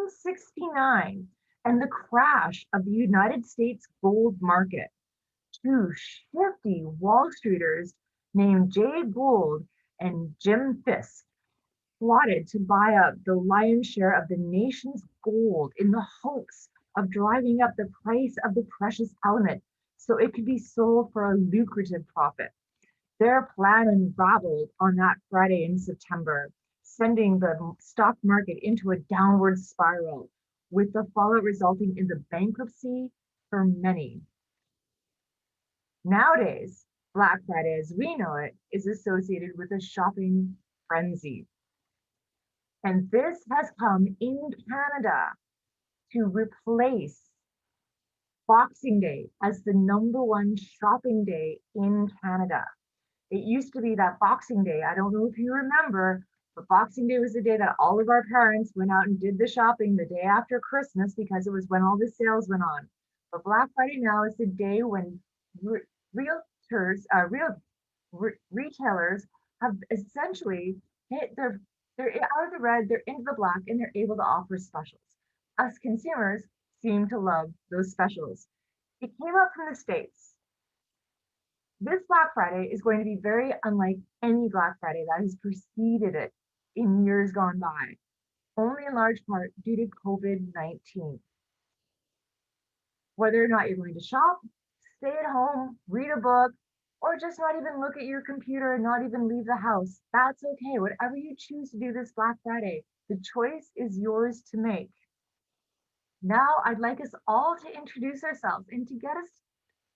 1869 and the crash of the United States gold market. Two shifty Wall Streeters named Jay Gould and Jim Fisk plotted to buy up the lion's share of the nation's gold in the hopes of driving up the price of the precious element so it could be sold for a lucrative profit. Their plan unraveled on that Friday in September, sending the stock market into a downward spiral, with the fallout resulting in the bankruptcy for many. Nowadays, Black Friday as we know it is associated with a shopping frenzy. And this has come in Canada to replace Boxing Day as the number one shopping day in Canada. It used to be that Boxing Day, I don't know if you remember, but Boxing Day was the day that all of our parents went out and did the shopping the day after Christmas because it was when all the sales went on. But Black Friday now is the day when retailers have essentially they're out of the red, they're into the black, and they're able to offer specials. Us consumers seem to love those specials. It came up from the States. This Black Friday is going to be very unlike any Black Friday that has preceded it in years gone by, only in large part due to COVID-19. Whether or not you're going to shop, stay at home, read a book, or just not even look at your computer and not even leave the house, that's okay. Whatever you choose to do this Black Friday, the choice is yours to make. Now, I'd like us all to introduce ourselves and to get us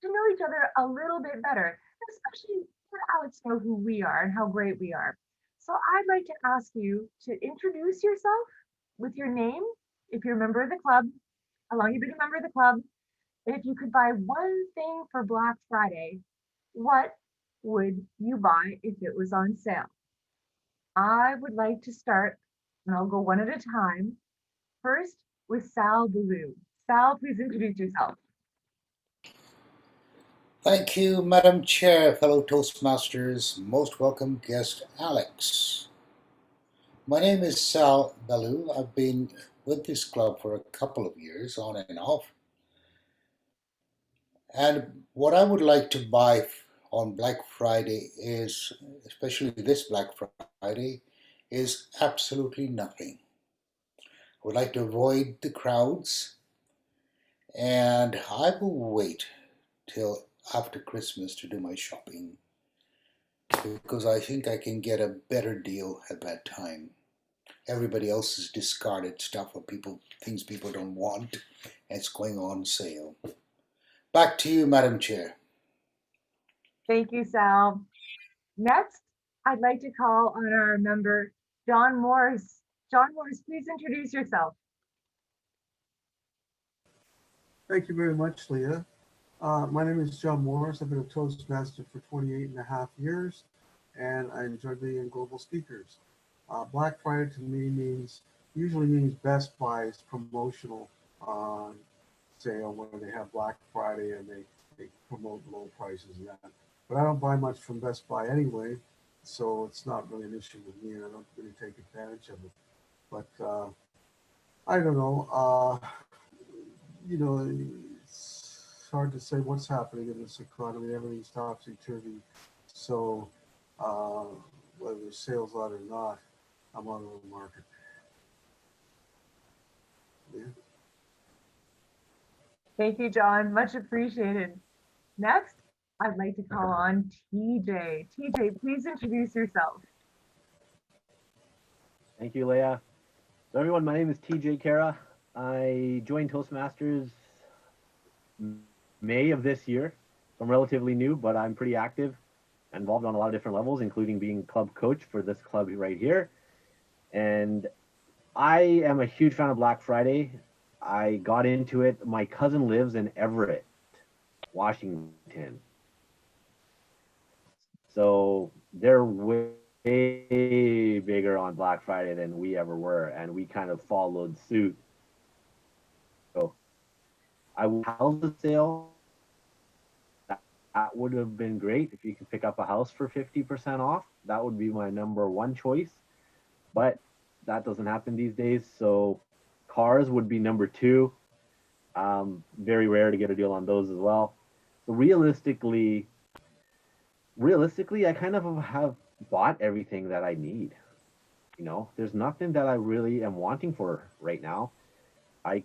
to know each other a little bit better, especially let Alex know who we are and how great we are. So I'd like to ask you to introduce yourself with your name, if you're a member of the club, how long you've been a member of the club, and if you could buy one thing for Black Friday, what would you buy if it was on sale? I would like to start, and I'll go one at a time. First, with Sal Ballou. Sal, please introduce yourself. Thank you, Madam Chair, fellow Toastmasters, most welcome guest Alex. My name is Sal Ballou. I've been with this club for a couple of years, on and off. And what I would like to buy on Black Friday is, especially this Black Friday, is absolutely nothing. I would like to avoid the crowds, and I will wait till after Christmas to do my shopping because I think I can get a better deal at that time. Everybody else has discarded stuff or things people don't want, and it's going on sale. Back to you, Madam Chair. Thank you, Sal. Next, I'd like to call on our member, John Morris. John Morris, please introduce yourself. Thank you very much, Leah. My name is John Morris. I've been a Toastmaster for 28 and a half years, and I enjoy being global speakers. Black Friday to me usually means Best Buy's promotional sale where they have Black Friday and they promote low prices and that. But I don't buy much from Best Buy anyway, so it's not really an issue with me, and I don't really take advantage of it. But I don't know. It's hard to say what's happening in this economy. Everything's topsy-turvy. So whether there's sales on or not, I'm on the market. Yeah. Thank you, John. Much appreciated. Next, I'd like to call on TJ. TJ, please introduce yourself. Thank you, Leah. So everyone, my name is TJ Kara. I joined Toastmasters May of this year. So I'm relatively new, but I'm pretty active, involved on a lot of different levels, including being club coach for this club right here. And I am a huge fan of Black Friday. I got into it. My cousin lives in Everett, Washington. So they're way bigger on Black Friday than we ever were, and we kind of followed suit. So I will house the sale. That would have been great if you could pick up a house for 50% off. That would be my number one choice, but that doesn't happen these days. So cars would be number two. Very rare to get a deal on those as well. So realistically, I kind of have bought everything that I need. You know, there's nothing that I really am wanting for right now. I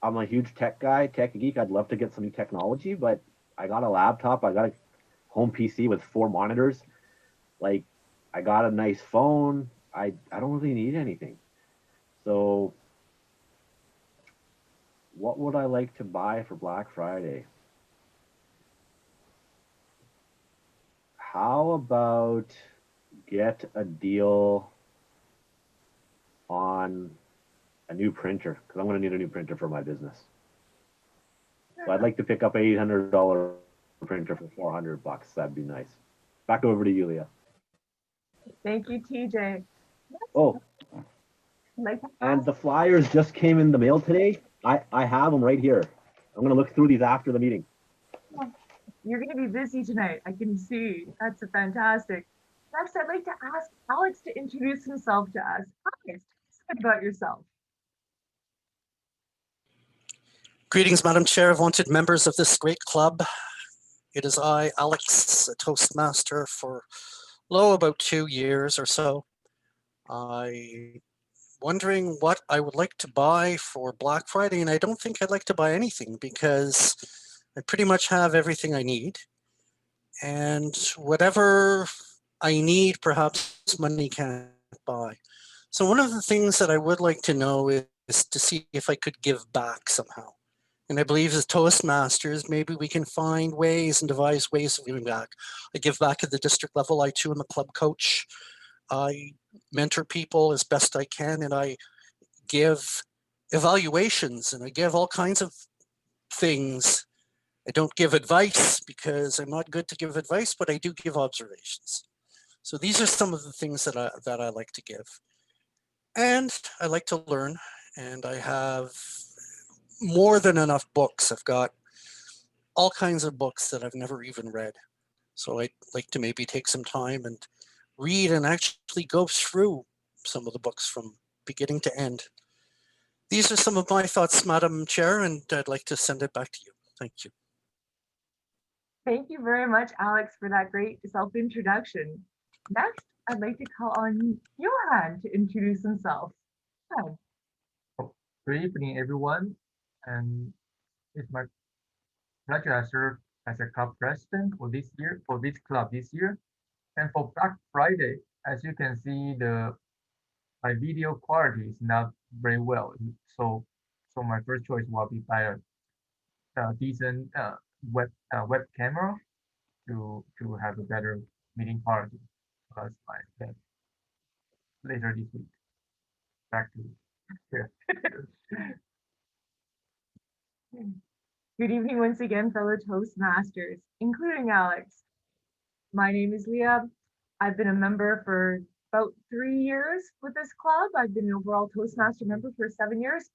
I'm a huge tech guy, tech geek. I'd love to get some new technology, but I got a laptop. I got a home PC with 4 monitors. Like, I got a nice phone. I don't really need anything. So, what would I like to buy for Black Friday? How about get a deal on a new printer? Because I'm going to need a new printer for my business. So I'd like to pick up an $800 printer for $400. That'd be nice. Back over to you, Leah. Thank you, TJ. Oh, Like, and the flyers just came in the mail today. I have them right here. I'm going to look through these after the meeting. you're going to be busy tonight. I can see. That's fantastic. Next, I'd like to ask Alex to introduce himself to us. Alex, tell us a bit about yourself. Greetings, Madam Chair, wanted members of this great club. It is I, Alex, a Toastmaster for about 2 years or so. I wondering what I would like to buy for Black Friday, and I don't think I'd like to buy anything because I pretty much have everything I need. And whatever I need, perhaps money can't buy. So one of the things that I would like to know is to see if I could give back somehow. And I believe as Toastmasters, maybe we can find ways and devise ways of giving back. I give back at the district level. I too am a club coach. I mentor people as best I can, and I give evaluations and I give all kinds of things. I don't give advice because I'm not good to give advice, but I do give observations. So these are some of the things that I like to give. And I like to learn, and I have more than enough books. I've got all kinds of books that I've never even read. So I'd like to maybe take some time and read and actually go through some of the books from beginning to end. These are some of my thoughts, Madam Chair, and I'd like to send it back to you. Thank you. Thank you very much, Alex, for that great self-introduction. Next, I'd like to call on Johan to introduce himself. Johan. Good evening, everyone. And it's my pleasure to serve as a club president for this club this year. And for Black Friday, as you can see, my video quality is not very well. So my first choice will be buy a decent web camera to have a better meeting quality. That's my plan later this week. Back to here. Good evening once again, fellow Toastmasters, including Alex. My name is Leah. I've been a member for about 3 years with this club. I've been an overall Toastmaster member for 7 years.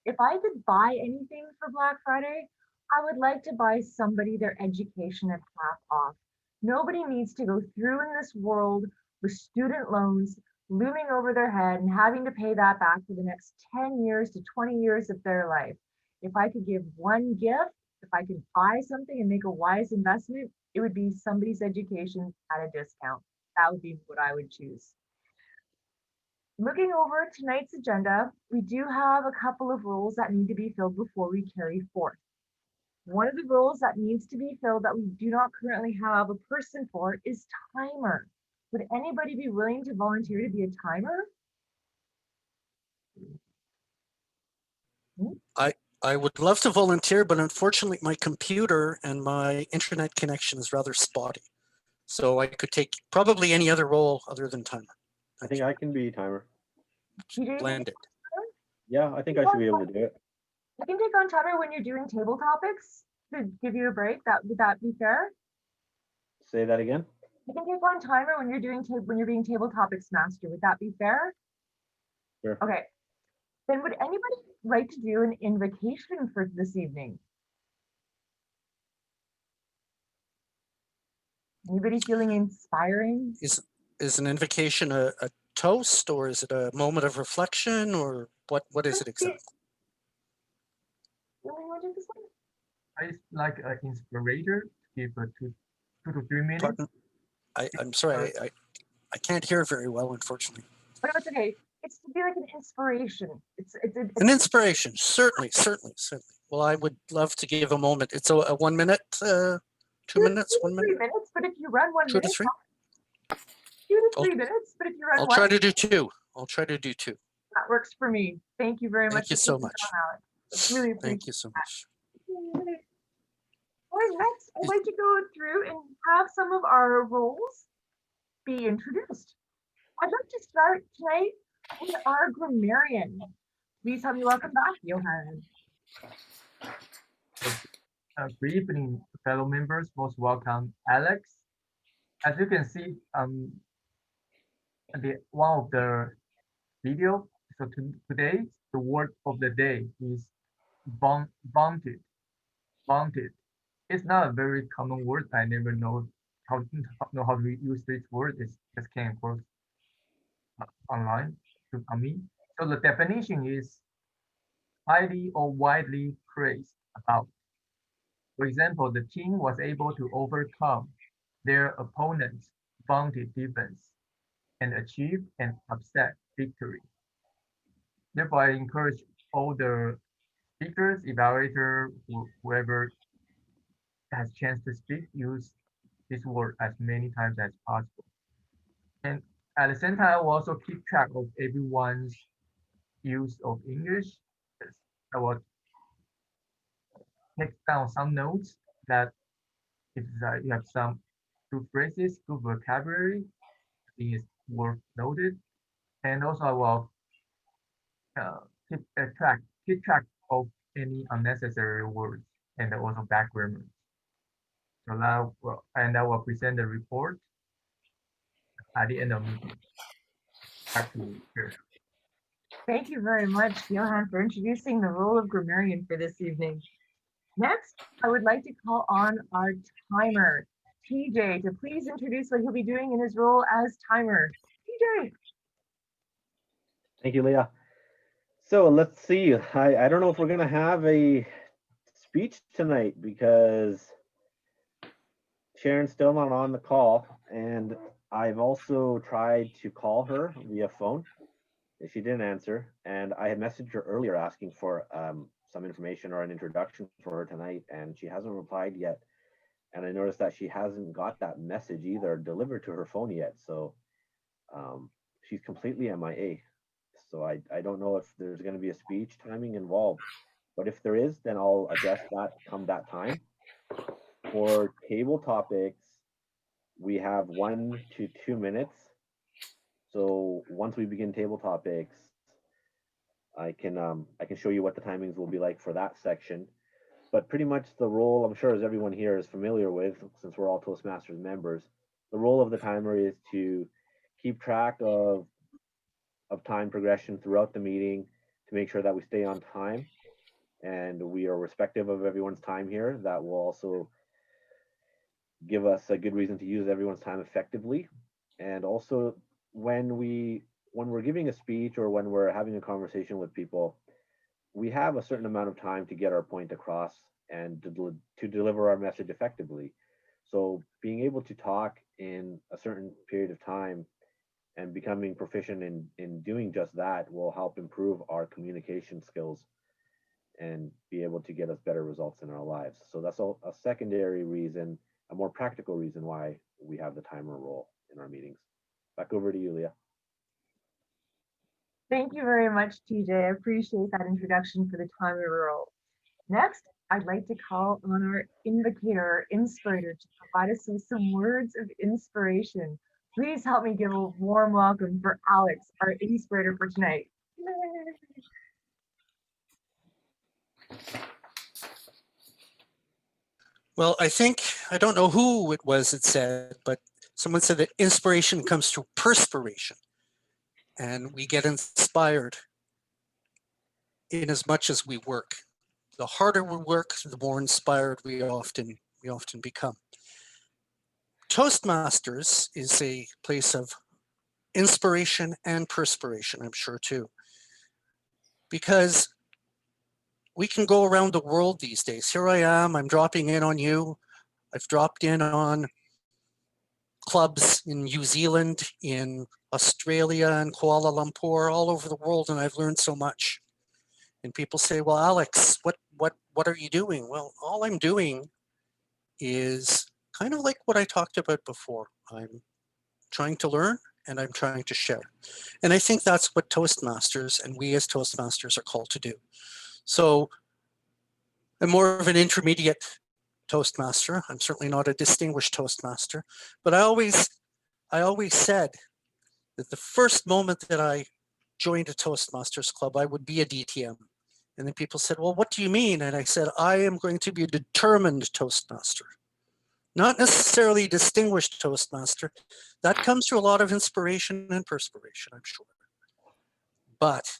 If I could buy anything for Black Friday, I would like to buy somebody their education at half off. Nobody needs to go through in this world with student loans looming over their head and having to pay that back for the next 10 years to 20 years of their life. If I could give one gift, if I could buy something and make a wise investment, it would be somebody's education at a discount. That would be what I would choose. Looking over tonight's agenda, we do have a couple of roles that need to be filled before we carry forth. One of the roles that needs to be filled that we do not currently have a person for is timer. Would anybody be willing to volunteer to be a timer? I would love to volunteer, but unfortunately my computer and my internet connection is rather spotty. So I could take probably any other role other than timer. I think I can be timer. Blended. Yeah, I think I should be able to do it. I can take on timer when you're doing table topics to give you a break. Would that be fair? Say that again. I can take on timer when you're being table topics master. Would that be fair? Sure. Okay. Then would anybody like to do an invocation for this evening? Anybody feeling inspiring? Is an invocation a toast, or is it a moment of reflection, or what is it exactly? You want to do this one? It's like an inspirator to give 2 to 3 minutes. Pardon? I'm sorry, I can't hear very well, unfortunately. Oh, no, it's okay. It's to be like an inspiration. An inspiration, certainly. Well, I would love to give a moment. It's a 1 minute, 2 minutes, 1 minute, 3 minutes, but if you run 1 2 minute, to 3. 2 to 3 minutes, but if you run I'll one, try to do 2. I'll try to do 2. that works for me. Thank you very much. Thank you so much. Alex. Really appreciate Thank you so much. it. All right, next, I'd like to go through and have some of our roles be introduced. I'd like to start tonight with our grammarian. Please help me welcome back, Johan. Good evening, fellow members. Most welcome, Alex. As you can see, one of the video. So today, the word of the day is bounted. Bounted. It's not a very common word. I never know how to use this word. It just came across online on me. So the definition is highly or widely praised about. For example, the team was able to overcome their opponent's vaunted defense and achieve an upset victory. Therefore, I encourage all the speakers, evaluator, whoever has chance to speak, use this word as many times as possible. And at the same time, I will also keep track of everyone's use of English. I will take down some notes that if you have some good phrases, good vocabulary, I think it's worth noted. And also I will keep track of any unnecessary words and also bad grammar. So now, and I will present the report at the end of the meeting. Back to you, Chair. Thank you very much, Johan, for introducing the role of grammarian for this evening. Next, I would like to call on our timer, TJ, to please introduce what he'll be doing in his role as timer. TJ. Thank you, Leah. So let's see. I don't know if we're gonna have a speech tonight because Sharon's still not on the call, and I've also tried to call her via phone. She didn't answer, and I had messaged her earlier asking for some information or an introduction for her tonight, and she hasn't replied yet. And I noticed that she hasn't got that message either delivered to her phone yet. So she's completely MIA. So I don't know if there's going to be a speech timing involved, but if there is, then I'll address that come that time. For table topics, we have 1 to 2 minutes. So once we begin table topics, I can show you what the timings will be like for that section. But pretty much the role, I'm sure as everyone here is familiar with, since we're all Toastmasters members, the role of the timer is to keep track of time progression throughout the meeting to make sure that we stay on time and we are respective of everyone's time here. That will also give us a good reason to use everyone's time effectively. And also when we're giving a speech or when we're having a conversation with people, we have a certain amount of time to get our point across and to deliver our message effectively. So being able to talk in a certain period of time and becoming proficient in doing just that will help improve our communication skills and be able to get us better results in our lives. So that's a secondary reason, a more practical reason why we have the timer role in our meetings. Back over to you, Leah. Thank you very much, TJ. I appreciate that introduction for the timer role. Next, I'd like to call on our invocator, inspirator, to provide us with some words of inspiration. Please help me give a warm welcome for Alex, our inspirator for tonight. Well, I don't know who it was that said, but someone said that inspiration comes through perspiration. And we get inspired in as much as we work. The harder we work, the more inspired we often become. Toastmasters is a place of inspiration and perspiration, I'm sure too. Because we can go around the world these days. Here I am, I'm dropping in on you. I've dropped in on clubs in New Zealand, in Australia, and Kuala Lumpur, all over the world, and I've learned so much. And people say, well, Alex, what are you doing? Well, all I'm doing is kind of like what I talked about before. I'm trying to learn and I'm trying to share. And I think that's what Toastmasters and we as Toastmasters are called to do. So I'm more of an intermediate Toastmaster. I'm certainly not a distinguished Toastmaster, but I always said that the first moment that I joined a Toastmasters club, I would be a DTM. And then people said, well, what do you mean? And I said, I am going to be a determined Toastmaster, not necessarily distinguished Toastmaster. That comes through a lot of inspiration and perspiration, I'm sure. But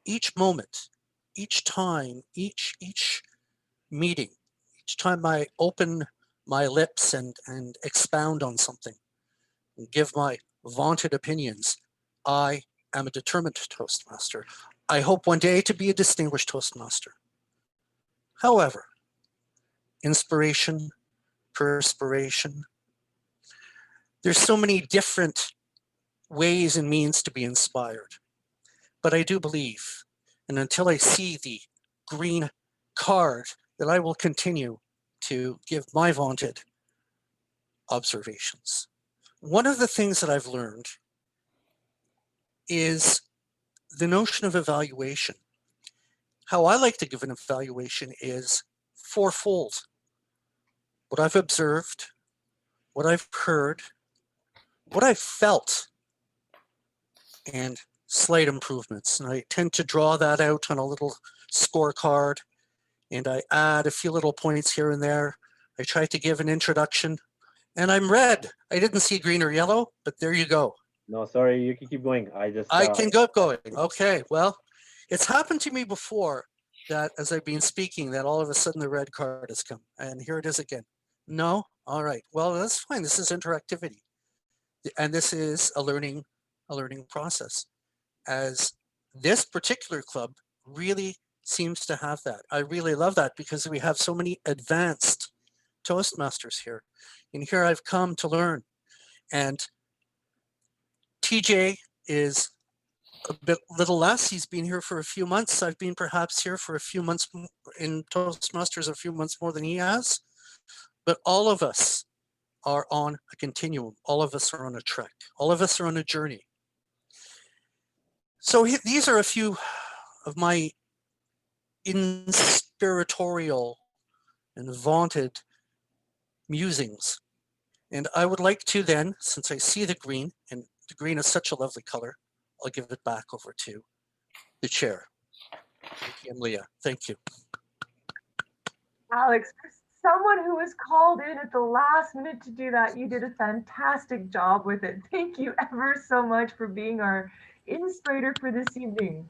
each moment, each time, each meeting, each time I open my lips and expound on something and give my vaunted opinions, I am a determined Toastmaster. I hope one day to be a distinguished Toastmaster. However, inspiration, perspiration, there's so many different ways and means to be inspired. But I do believe, and until I see the green card, that I will continue to give my vaunted observations. One of the things that I've learned is the notion of evaluation. How I like to give an evaluation is fourfold. What I've observed, what I've heard, what I've felt, and slight improvements. And I tend to draw that out on a little scorecard, and I add a few little points here and there. I try to give an introduction, and I'm red. I didn't see green or yellow, but there you go. No, sorry, you can keep going. I can go going. Okay, well, it's happened to me before that as I've been speaking, that all of a sudden the red card has come, and here it is again. No, all right. Well, that's fine. This is interactivity, and this is a learning process. As this particular club really seems to have that. I really love that because we have so many advanced Toastmasters here, and here I've come to learn. And TJ is a little less. He's been here for a few months. I've been perhaps here for a few months in Toastmasters, a few months more than he has. But all of us are on a continuum. All of us are on a trek. All of us are on a journey. So these are a few of my inspiratorial and vaunted musings. And I would like to then, since I see the green, and the green is such a lovely color, I'll give it back over to the chair, ATM Leah. Thank you. Alex, for someone who was called in at the last minute to do that, you did a fantastic job with it. Thank you ever so much for being our inspirator for this evening.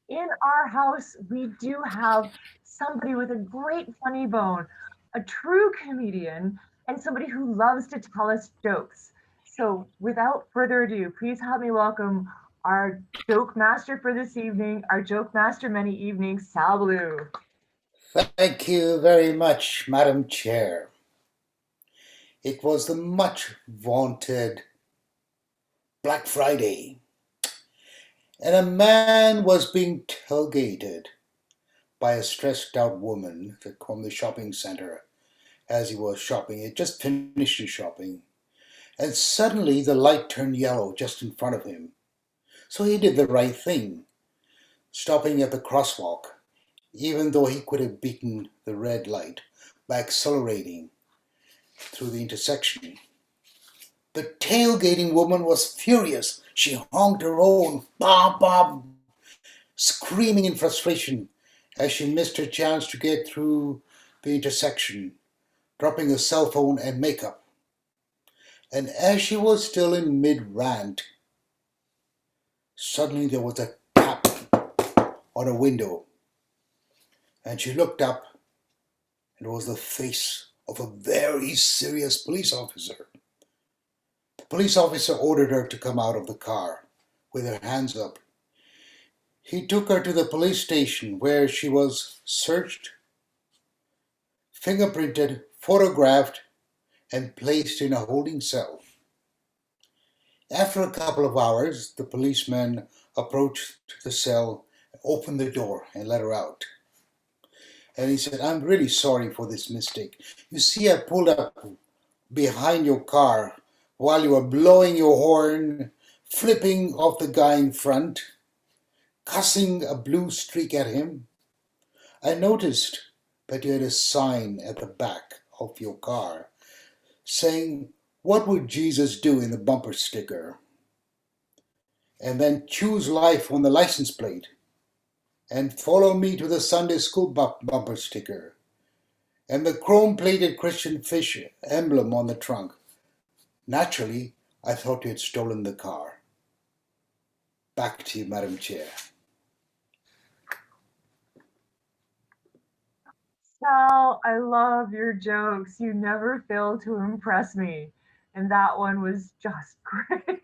In our house, we do have somebody with a great funny bone, a true comedian, and somebody who loves to tell us jokes. So without further ado, please help me welcome our joke master for this evening, our joke master many evenings, Sal Blue. Thank you very much, Madam Chair. It was the much vaunted Black Friday, and a man was being tailgated by a stressed out woman from the shopping center as he was shopping. He had just finished his shopping, and suddenly the light turned yellow just in front of him. So he did the right thing, stopping at the crosswalk, even though he could have beaten the red light by accelerating through the intersection. The tailgating woman was furious. She honked her own, "Bob, Bob," screaming in frustration as she missed her chance to get through the intersection, dropping her cell phone and makeup. And as she was still in mid-rant, suddenly there was a tap on a window, and she looked up, and it was the face of a very serious police officer. The police officer ordered her to come out of the car with her hands up. He took her to the police station where she was searched, fingerprinted, photographed, and placed in a holding cell. After a couple of hours, the policeman approached the cell, opened the door, and let her out. And he said, "I'm really sorry for this mistake. You see, I pulled up behind your car while you were blowing your horn, flipping off the guy in front, cussing a blue streak at him. I noticed that you had a sign at the back of your car saying, 'What would Jesus do?' in the bumper sticker. And then 'Choose life' on the license plate. And 'Follow me to the Sunday school' bumper sticker. And the chrome-plated Christian fish emblem on the trunk. Naturally, I thought you had stolen the car." Back to you, Madam Chair. Sal, I love your jokes. You never fail to impress me. And that one was just great.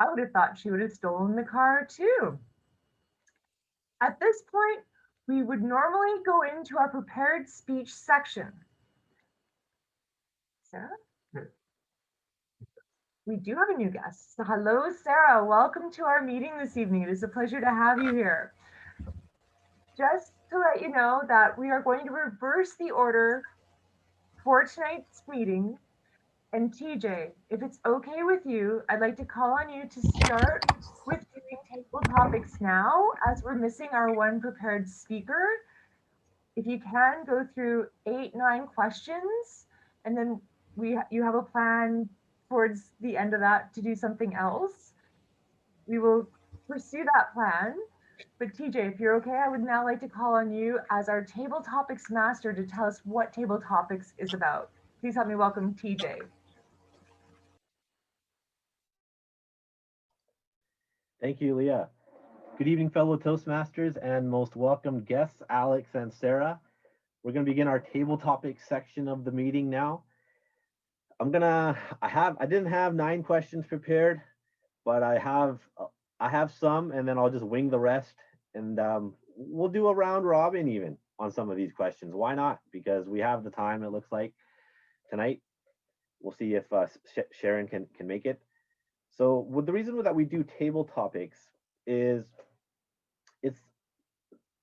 I would have thought she would have stolen the car too. At this point, we would normally go into our prepared speech section. Sarah? We do have a new guest. So hello, Sarah. Welcome to our meeting this evening. It is a pleasure to have you here. Just to let you know that we are going to reverse the order for tonight's meeting. And TJ, if it's okay with you, I'd like to call on you to start with doing table topics now, as we're missing our one prepared speaker. If you can, go through 8-9 questions, and then you have a plan towards the end of that to do something else. We will pursue that plan. But TJ, if you're okay, I would now like to call on you as our table topics master to tell us what table topics is about. Please help me welcome TJ. Thank you, Leah. Good evening, fellow Toastmasters and most welcome guests, Alex and Sarah. We're going to begin our table topics section of the meeting now. I didn't have 9 questions prepared, but I have some, and then I'll just wing the rest, and we'll do a round robin even on some of these questions. Why not? Because we have the time, it looks like, tonight. We'll see if Sharon can make it. So the reason that we do table topics is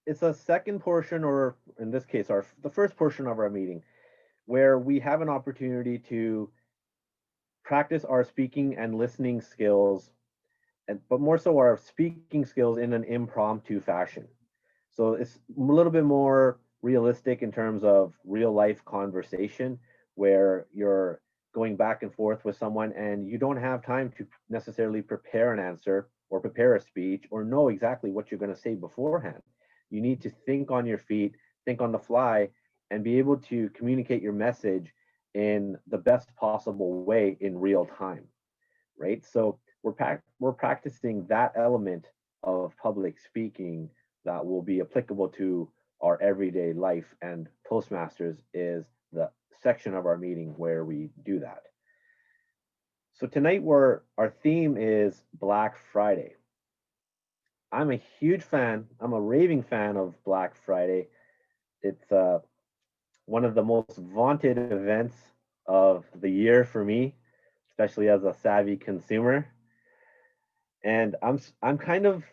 it's a second portion, or in this case, the first portion of our meeting, where we have an opportunity to practice our speaking and listening skills, but more so our speaking skills in an impromptu fashion. So it's a little bit more realistic in terms of real life conversation, where you're going back and forth with someone and you don't have time to necessarily prepare an answer or prepare a speech or know exactly what you're going to say beforehand. You need to think on your feet, think on the fly, and be able to communicate your message in the best possible way in real time, right? So we're practicing that element of public speaking that will be applicable to our everyday life, and Toastmasters is the section of our meeting where we do that. So tonight our theme is Black Friday. I'm a huge fan, I'm a raving fan of Black Friday. It's one of the most vaunted events of the year for me, especially as a savvy consumer. And I'm kind of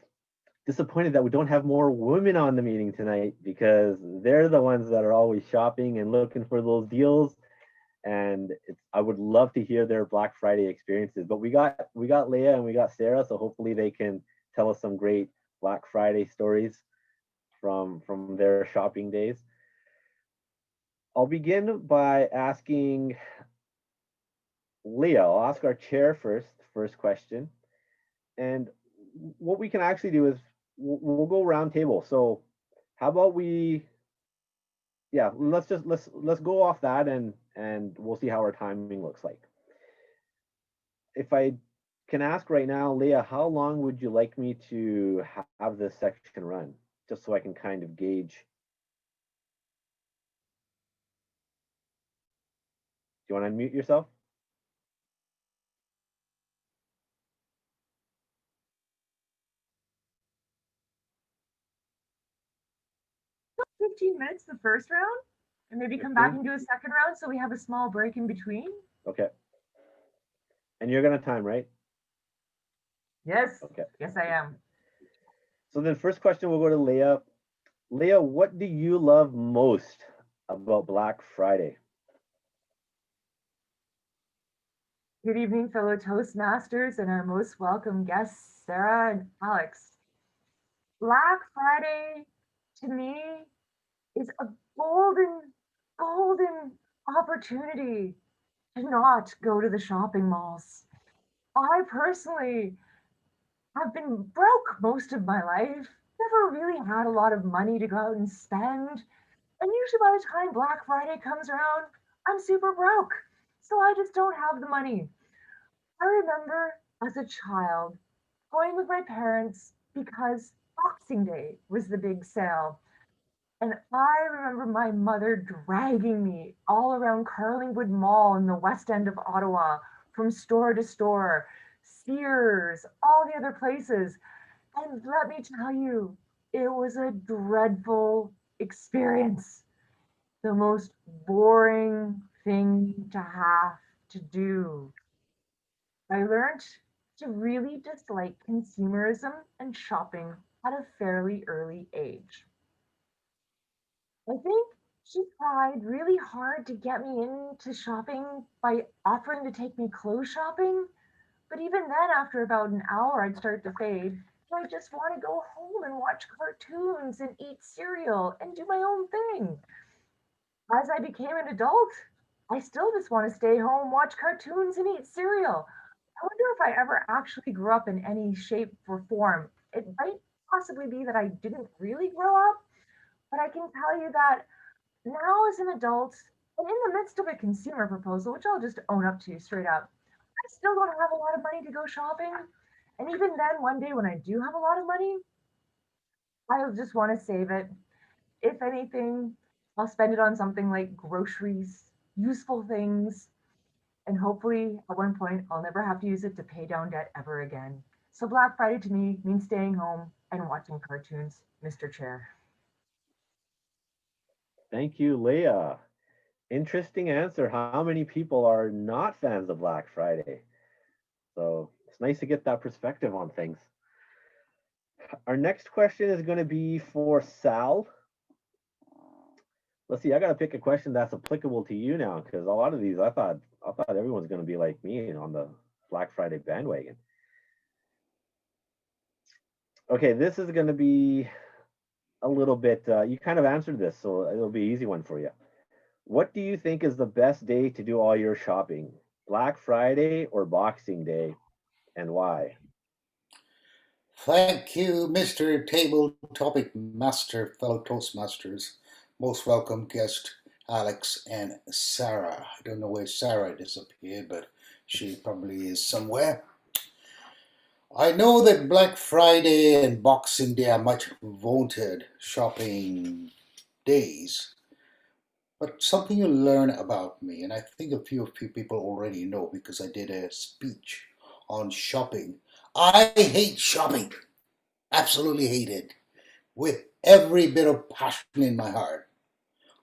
disappointed that we don't have more women on the meeting tonight, because they're the ones that are always shopping and looking for those deals. And I would love to hear their Black Friday experiences. But we got Leah and we got Sarah, so hopefully they can tell us some great Black Friday stories from their shopping days. I'll begin by asking Leah. I'll ask our chair first question. And what we can actually do is we'll go round table. So how about let's go off that, and we'll see how our timing looks like. If I can ask right now, Leah, how long would you like me to have this section run, just so I can kind of gauge? Do you want to unmute yourself? 15 minutes the first round and maybe come back and do a second round so we have a small break in between? Okay. And you're gonna time, right? Yes. Okay. Yes, I am. So then first question will go to Leah. Leah, what do you love most about Black Friday? Good evening, fellow Toastmasters and our most welcome guests, Sarah and Alex. Black Friday, to me, is a golden opportunity to not go to the shopping malls. I personally have been broke most of my life, never really had a lot of money to go out and spend. And usually by the time Black Friday comes around, I'm super broke. So I just don't have the money. I remember as a child going with my parents because Boxing Day was the big sale. And I remember my mother dragging me all around Carlingwood Mall in the west end of Ottawa, from store to store, Sears, all the other places. And let me tell you, it was a dreadful experience. The most boring thing to have to do. I learned to really dislike consumerism and shopping at a fairly early age. I think she tried really hard to get me into shopping by offering to take me clothes shopping. But even then, after about an hour, I'd start to fade. I just want to go home and watch cartoons and eat cereal and do my own thing. As I became an adult, I still just want to stay home, watch cartoons, and eat cereal. I wonder if I ever actually grew up in any shape or form. It might possibly be that I didn't really grow up, but I can tell you that now as an adult, and in the midst of a consumer proposal, which I'll just own up to straight up, I still don't have a lot of money to go shopping. And even then, one day when I do have a lot of money, I'll just want to save it. If anything, I'll spend it on something like groceries, useful things, and hopefully at one point I'll never have to use it to pay down debt ever again. So Black Friday to me means staying home and watching cartoons, Mr. Chair. Thank you, Leah. Interesting answer. How many people are not fans of Black Friday? So it's nice to get that perspective on things. Our next question is going to be for Sal. Let's see. I got to pick a question that's applicable to you now, because a lot of these, I thought everyone's going to be like me on the Black Friday bandwagon. Okay, this is going to be a little bit. You kind of answered this, so it'll be an easy one for you. What do you think is the best day to do all your shopping? Black Friday or Boxing Day, and why? Thank you, Mr. Table Topic Master, fellow Toastmasters. Most welcome guest, Alex and Sarah. I don't know where Sarah disappeared, but she probably is somewhere. I know that Black Friday and Boxing Day are much vaunted shopping days, but something you learn about me, and I think a few people already know because I did a speech on shopping. I hate shopping. Absolutely hate it. With every bit of passion in my heart.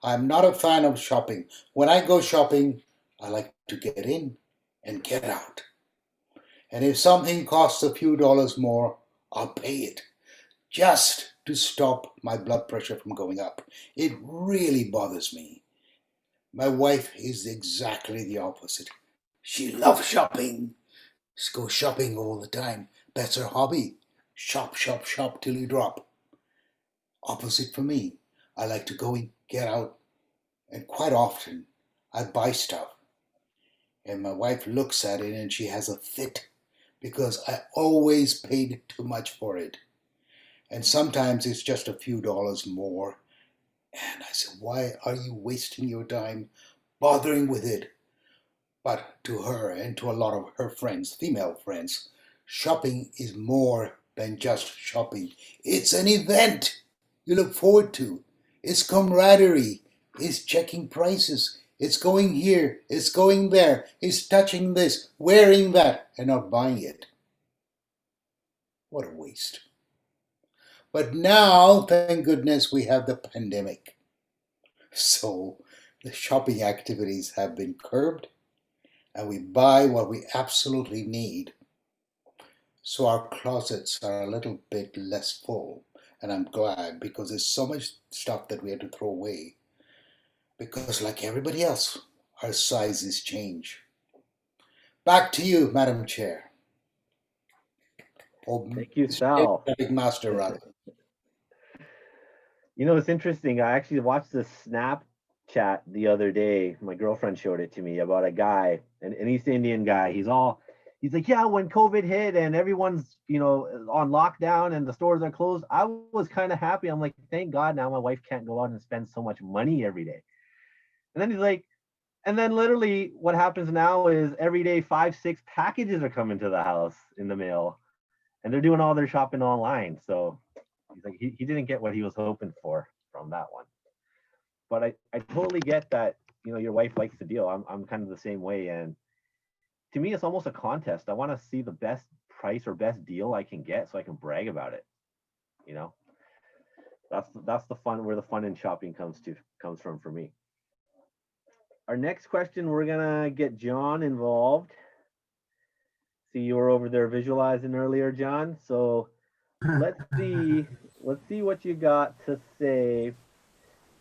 I'm not a fan of shopping. When I go shopping, I like to get in and get out. And if something costs a few dollars more, I'll pay it just to stop my blood pressure from going up. It really bothers me. My wife is exactly the opposite. She loves shopping. She goes shopping all the time. That's her hobby. Shop, shop, shop till you drop. Opposite for me. I like to go in, get out, and quite often I buy stuff. And my wife looks at it and she has a fit because I always paid too much for it. And sometimes it's just a few dollars more. And I said, why are you wasting your time bothering with it? But to her and to a lot of her friends, female friends, shopping is more than just shopping. It's an event you look forward to. It's camaraderie. It's checking prices. It's going here. It's going there. It's touching this, wearing that, and not buying it. What a waste. But now, thank goodness, we have the pandemic. So the shopping activities have been curbed and we buy what we absolutely need. So our closets are a little bit less full. And I'm glad because there's so much stuff that we had to throw away. Because, like everybody else, our sizes change. Back to you, Madam Chair. Or Thank you, Sal. Big Master, rather. You know, it's interesting. I actually watched this Snapchat the other day. My girlfriend showed it to me about a guy, an East Indian guy. He's like, yeah, when COVID hit and everyone's, on lockdown and the stores are closed, I was kind of happy. I'm like, thank God now my wife can't go out and spend so much money every day. And then he's like, and then literally what happens now is every day 5-6 packages are coming to the house in the mail and they're doing all their shopping online. So he's like, he didn't get what he was hoping for from that one. But I totally get that, your wife likes the deal. I'm kind of the same way. And to me, it's almost a contest. I want to see the best price or best deal I can get so I can brag about it. That's the fun, where the fun in shopping comes from for me. Our next question, we're gonna get John involved. See, you were over there visualizing earlier, John. So let's see what you got to say.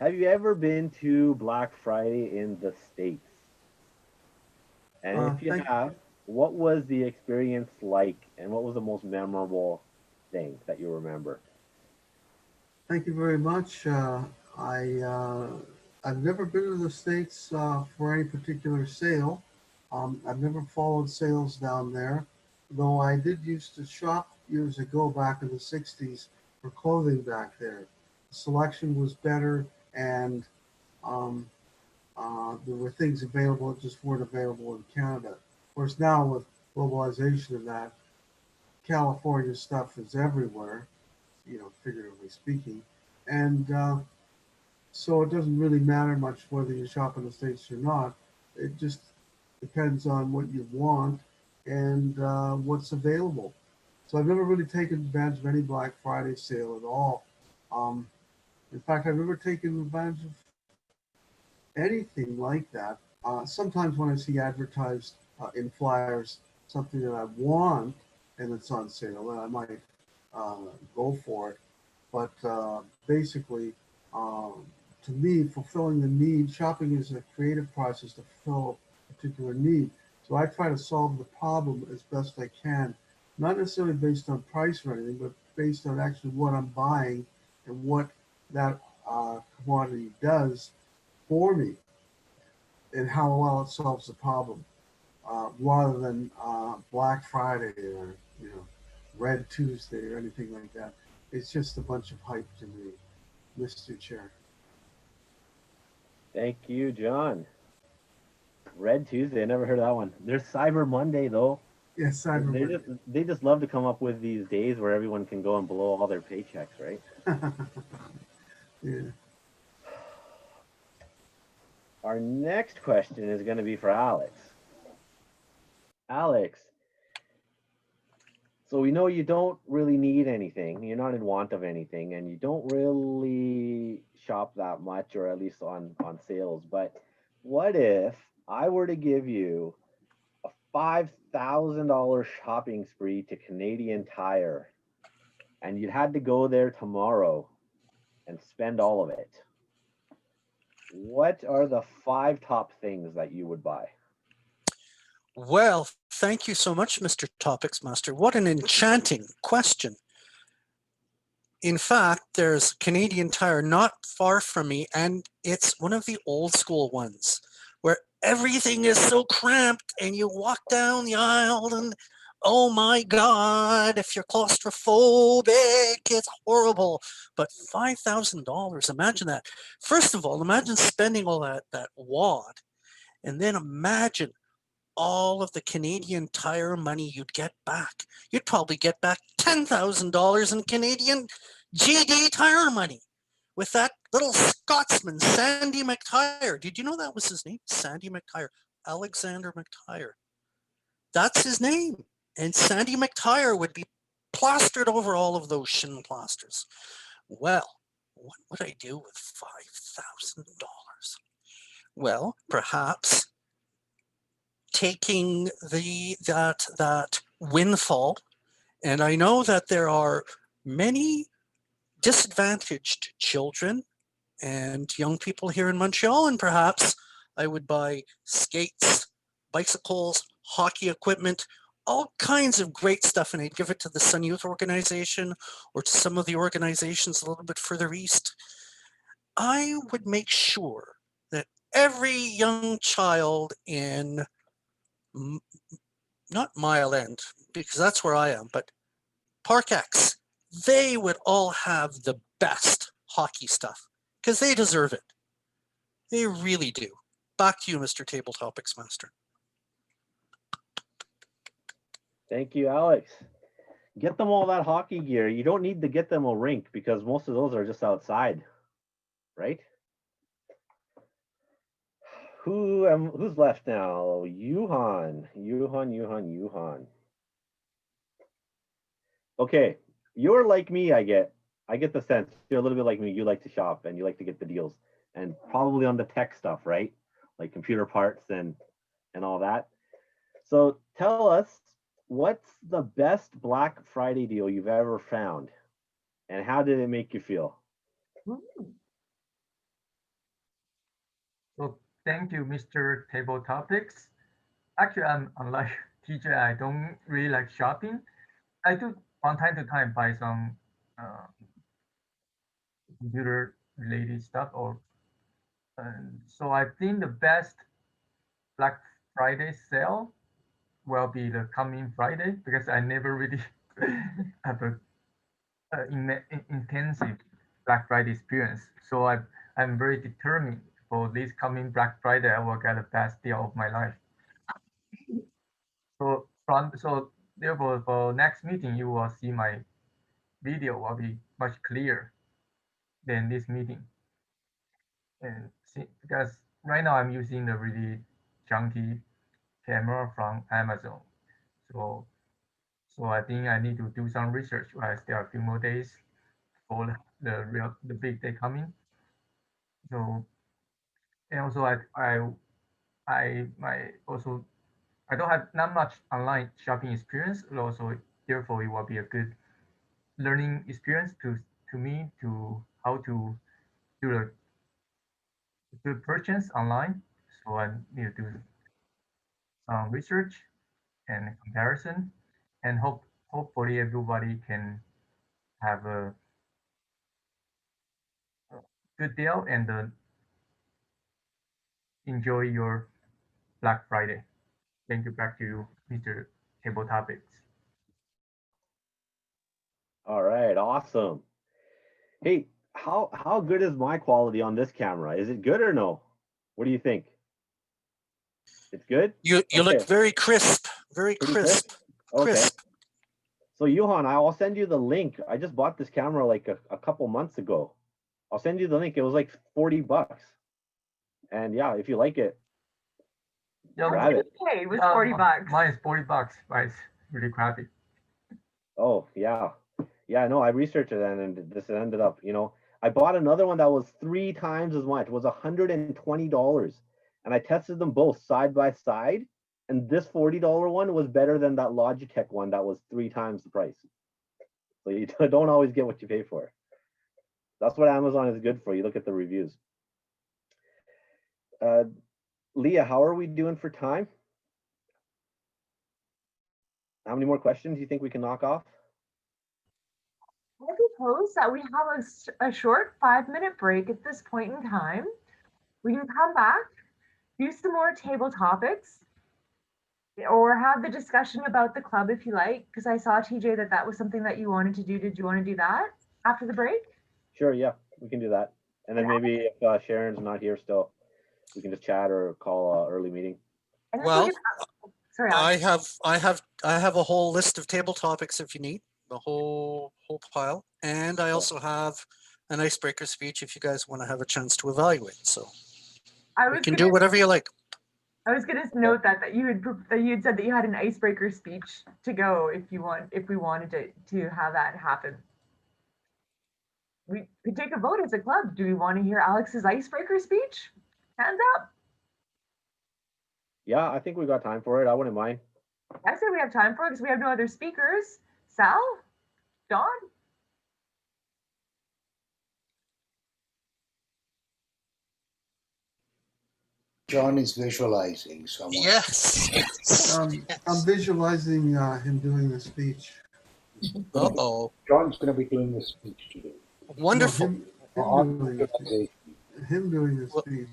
Have you ever been to Black Friday in the States? And if you have, what was the experience like, and what was the most memorable thing that you remember? Thank you very much. I've never been to the States for any particular sale. I've never followed sales down there, though I did used to shop years ago back in the 60s for clothing back there. The selection was better, and there were things available that just weren't available in Canada. Of course, now with globalization of that, California stuff is everywhere, figuratively speaking. And so it doesn't really matter much whether you shop in the States or not. It just depends on what you want and what's available. So I've never really taken advantage of any Black Friday sale at all. In fact, I've never taken advantage of anything like that. Sometimes when I see advertised in flyers something that I want and it's on sale, then I might go for it. But basically, to me, fulfilling the need, shopping is a creative process to fulfill a particular need. So I try to solve the problem as best I can, not necessarily based on price or anything, but based on actually what I'm buying and what that commodity does for me and how well it solves the problem, rather than Black Friday or Red Tuesday or anything like that. It's just a bunch of hype to me, Mr. Chair. Thank you, John. Red Tuesday, I never heard of that one. There's Cyber Monday though. Yes, Cyber Monday. They just love to come up with these days where everyone can go and blow all their paychecks, right? Yeah. Our next question is going to be for Alex. Alex, so we know you don't really need anything. You're not in want of anything, and you don't really shop that much, or at least on sales. But what if I were to give you a $5,000 shopping spree to Canadian Tire, and you had to go there tomorrow and spend all of it? What are the 5 top things that you would buy? Well, thank you so much, Mr. Topics Master. What an enchanting question. In fact, there's Canadian Tire not far from me, and it's one of the old school ones where everything is so cramped and you walk down the aisle and oh my God, if you're claustrophobic, it's horrible. But $5,000, imagine that. First of all, imagine spending all that wad, and then imagine all of the Canadian Tire money you'd get back. You'd probably get back $10,000 in Canadian GD Tire money with that little Scotsman, Sandy McTire. Did you know that was his name? Sandy McTire, Alexander McTire. That's his name. And Sandy McTire would be plastered over all of those shin plasters. Well, what would I do with $5,000? Well, perhaps taking that windfall, and I know that there are many disadvantaged children and young people here in Montreal, and perhaps I would buy skates, bicycles, hockey equipment, all kinds of great stuff, and I'd give it to the Sun Youth Organization or to some of the organizations a little bit further east. I would make sure that every young child in not Mile End, because that's where I am, but Park X, they would all have the best hockey stuff because they deserve it. They really do. Back to you, Mr. Table Topics Master. Thank you, Alex. Get them all that hockey gear. You don't need to get them a rink because most of those are just outside, right? Who's left now? Yuhan. Okay, you're like me. I get the sense you're a little bit like me. You like to shop and you like to get the deals, and probably on the tech stuff, right? Like computer parts and all that. So tell us, what's the best Black Friday deal you've ever found, and how did it make you feel? So thank you, Mr. Table Topics. Actually, I'm unlike TJ. I don't really like shopping. I do from time to time buy some computer related stuff, or so I think the best Black Friday sale will be the coming Friday because I never really have a intensive Black Friday experience. So I'm very determined for this coming Black Friday. I will get the best deal of my life. So therefore for next meeting you will see my video will be much clearer than this meeting. And because right now I'm using the really junky camera from Amazon. So I think I need to do some research. I still have a few more days for the big day coming. So and also I don't have not much online shopping experience. Also, therefore, it will be a good learning experience to me to how to do a good purchase online. So I need to do some research and comparison, and hopefully everybody can have a good deal and enjoy your Black Friday. Thank you. Back to you, Mr. Table Topics. All right, awesome. Hey, how good is my quality on this camera? Is it good or no? What do you think? It's good? You look very crisp, very crisp. Okay. So Johan, I'll send you the link. I just bought this camera like a couple months ago. I'll send you the link. It was like $40. And yeah, if you like it, grab it. Okay, it was $40. Mine is $40, but it's really crappy. Oh yeah. Yeah, no, I researched it and this ended up, I bought another one that was 3 times as much. It was $120. And I tested them both side by side. And this $40 one was better than that Logitech one that was 3 times the price. So you don't always get what you pay for. That's what Amazon is good for. You look at the reviews. Leah, how are we doing for time? How many more questions do you think we can knock off? I propose that we have a short 5-minute break at this point in time. We can come back, do some more table topics, or have the discussion about the club if you like, because I saw, TJ, that was something that you wanted to do. Did you want to do that after the break? Sure, yeah, we can do that. And then maybe if Sharon's not here still, we can just chat or call early meeting. Well, sorry, I have a whole list of table topics if you need, the whole pile. And I also have an icebreaker speech if you guys want to have a chance to evaluate. So we can do whatever you like. I was going to note that you had said that you had an icebreaker speech to go if we wanted to have that happen. We could take a vote as a club. Do we want to hear Alex's icebreaker speech? Hands up. Yeah, I think we got time for it. I wouldn't mind. I say we have time for it because we have no other speakers. Sal? Don? John is visualizing someone. Yes. I'm visualizing him doing the speech. Uh-oh. John's going to be doing the speech today. Wonderful. No, On doing the speech. Him doing the Well, speech.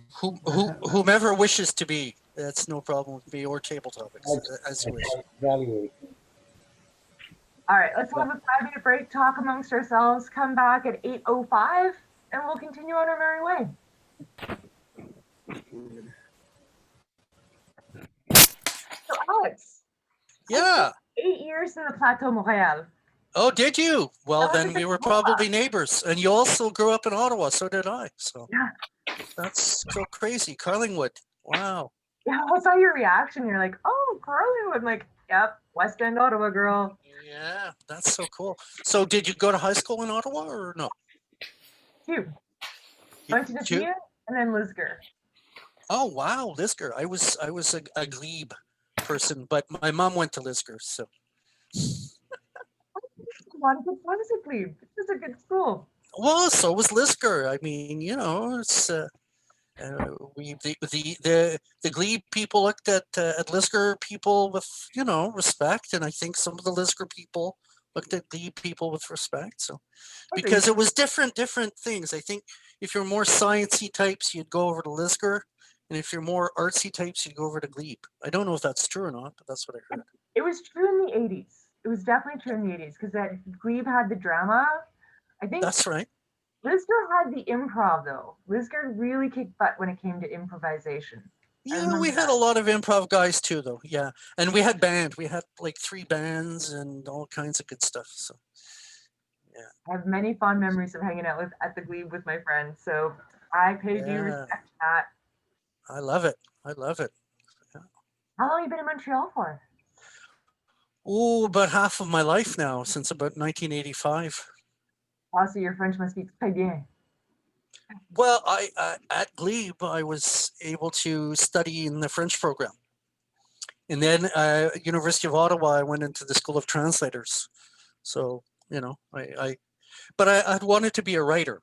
Whomever wishes to be, that's no problem with me, or table topics, as you wish. Evaluate. All right, let's have a 5-minute break, talk amongst ourselves, come back at 8:05, and we'll continue on our merry way. So, Alex. Yeah. 8 years in the Plateau Montréal. Oh, did you? Well, That was then a we big were deal. probably neighbors. And you also grew up in Ottawa, so did I. So Yeah. that's so crazy. Carlingwood. Wow. Yeah, I saw your reaction. You're like, oh, Carlingwood. I'm like, yep, West End, Ottawa girl. Yeah, that's so cool. So did you go to high school in Ottawa or no? Two. Went to Two? Napier and then Lisgar. Oh, wow, Lisgar. I was a glebe person, but my mom went to Lisgar, so. What is it, Glebe? This is a good school. Well, so was Lisgar. I mean, you know, it's we the glebe people looked at Lisgar people with, you know, respect, and I think some of the Lisgar people looked at glebe people with respect. So because it was different things. I think if you're more sciencey types, you'd go over to Lisgar, and if you're more artsy types, you'd go over to glebe. I don't know if that's true or not, but that's what I heard. It was true in the 80s. It was definitely true in the 80s because that Glebe had the drama. I think That's right. Lisgar had the improv though. Lisgar really kicked butt when it came to improvisation. Yeah, we had a lot of improv guys too, though. Yeah, and we had band. We had like 3 bands and all kinds of good stuff. So, yeah. I have many fond memories of hanging out at the Glebe with my friends. So I pay due respect to that. I love it. I love it. Yeah. How long have you been in Montreal for? Oh, about half of my life now, since about 1985. Also, your French must be très bien. Well, I at Glebe, I was able to study in the French program. And then University of Ottawa, I went into the School of Translators. So, you know, but I'd wanted to be a writer.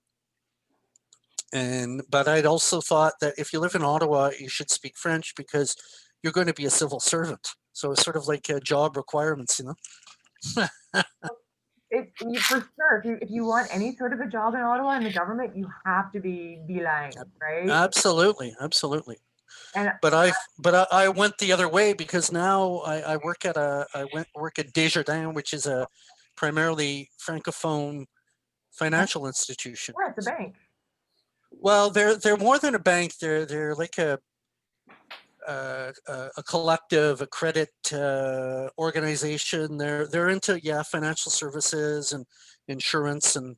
But I'd also thought that if you live in Ottawa, you should speak French because you're going to be a civil servant. So it's sort of like job requirements, you know. For sure. If you want any sort of a job in Ottawa in the government, you have to be bilingual, right? Absolutely. But I went the other way because now I work at work at Desjardins, which is a primarily francophone financial institution. Yeah, it's a bank. Well, they're more than a bank. They're like a collective, a credit organization. They're into financial services and insurance and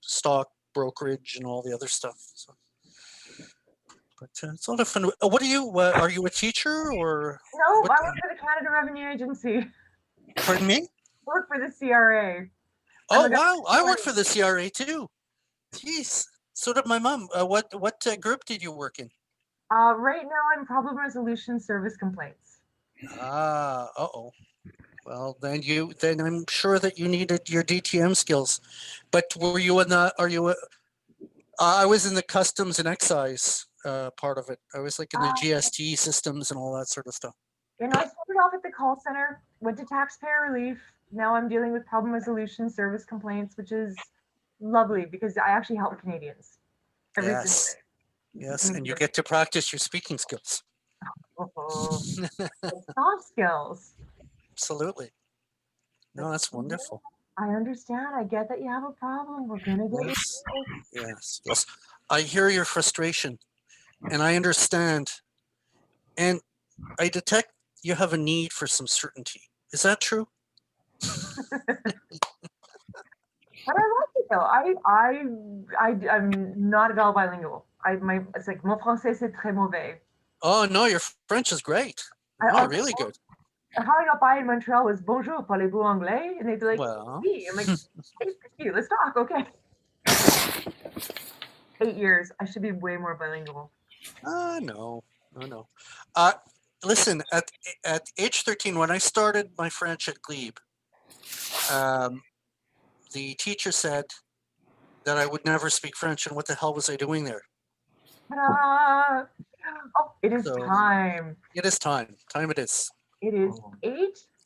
stock brokerage and all the other stuff. So, but it's a lot of fun. What are you? Are you a teacher or? No, I work for the Canada Revenue Agency. Pardon me? I work for the CRA. Oh wow! I work for the CRA too. Jeez, so did my mom. What group did you work in? Right now, I'm problem resolution service complaints. Uh-oh. Well, then I'm sure that you needed your DTM skills. But were you in the? Are you? I was in the customs and excise part of it. I was like in the GST systems and all that sort of stuff. You know, I started off at the call center, went to taxpayer relief. Now I'm dealing with problem resolution service complaints, which is lovely because I actually help Canadians every single day. Yes, and you get to practice your speaking skills. Soft skills. Absolutely. No, that's wonderful. I understand. I get that you have a problem. We're gonna get Yes. I hear your frustration, and I understand, and I detect you have a need for some certainty. Is that true? But I like it though. I'm not at all bilingual. It's like mon français c'est très mauvais. Oh no, your French is great. Really good. How I got by in Montreal was bonjour, parlez-vous anglais? And they'd be like, oui. I'm like, hey, you, let's talk, okay. 8 years. I should be way more bilingual. No. listen, at age 13, when I started my French at Glebe, the teacher said that I would never speak French, and what the hell was I doing there? Ta-da! Oh, it is So time. it is time. Time it is. It is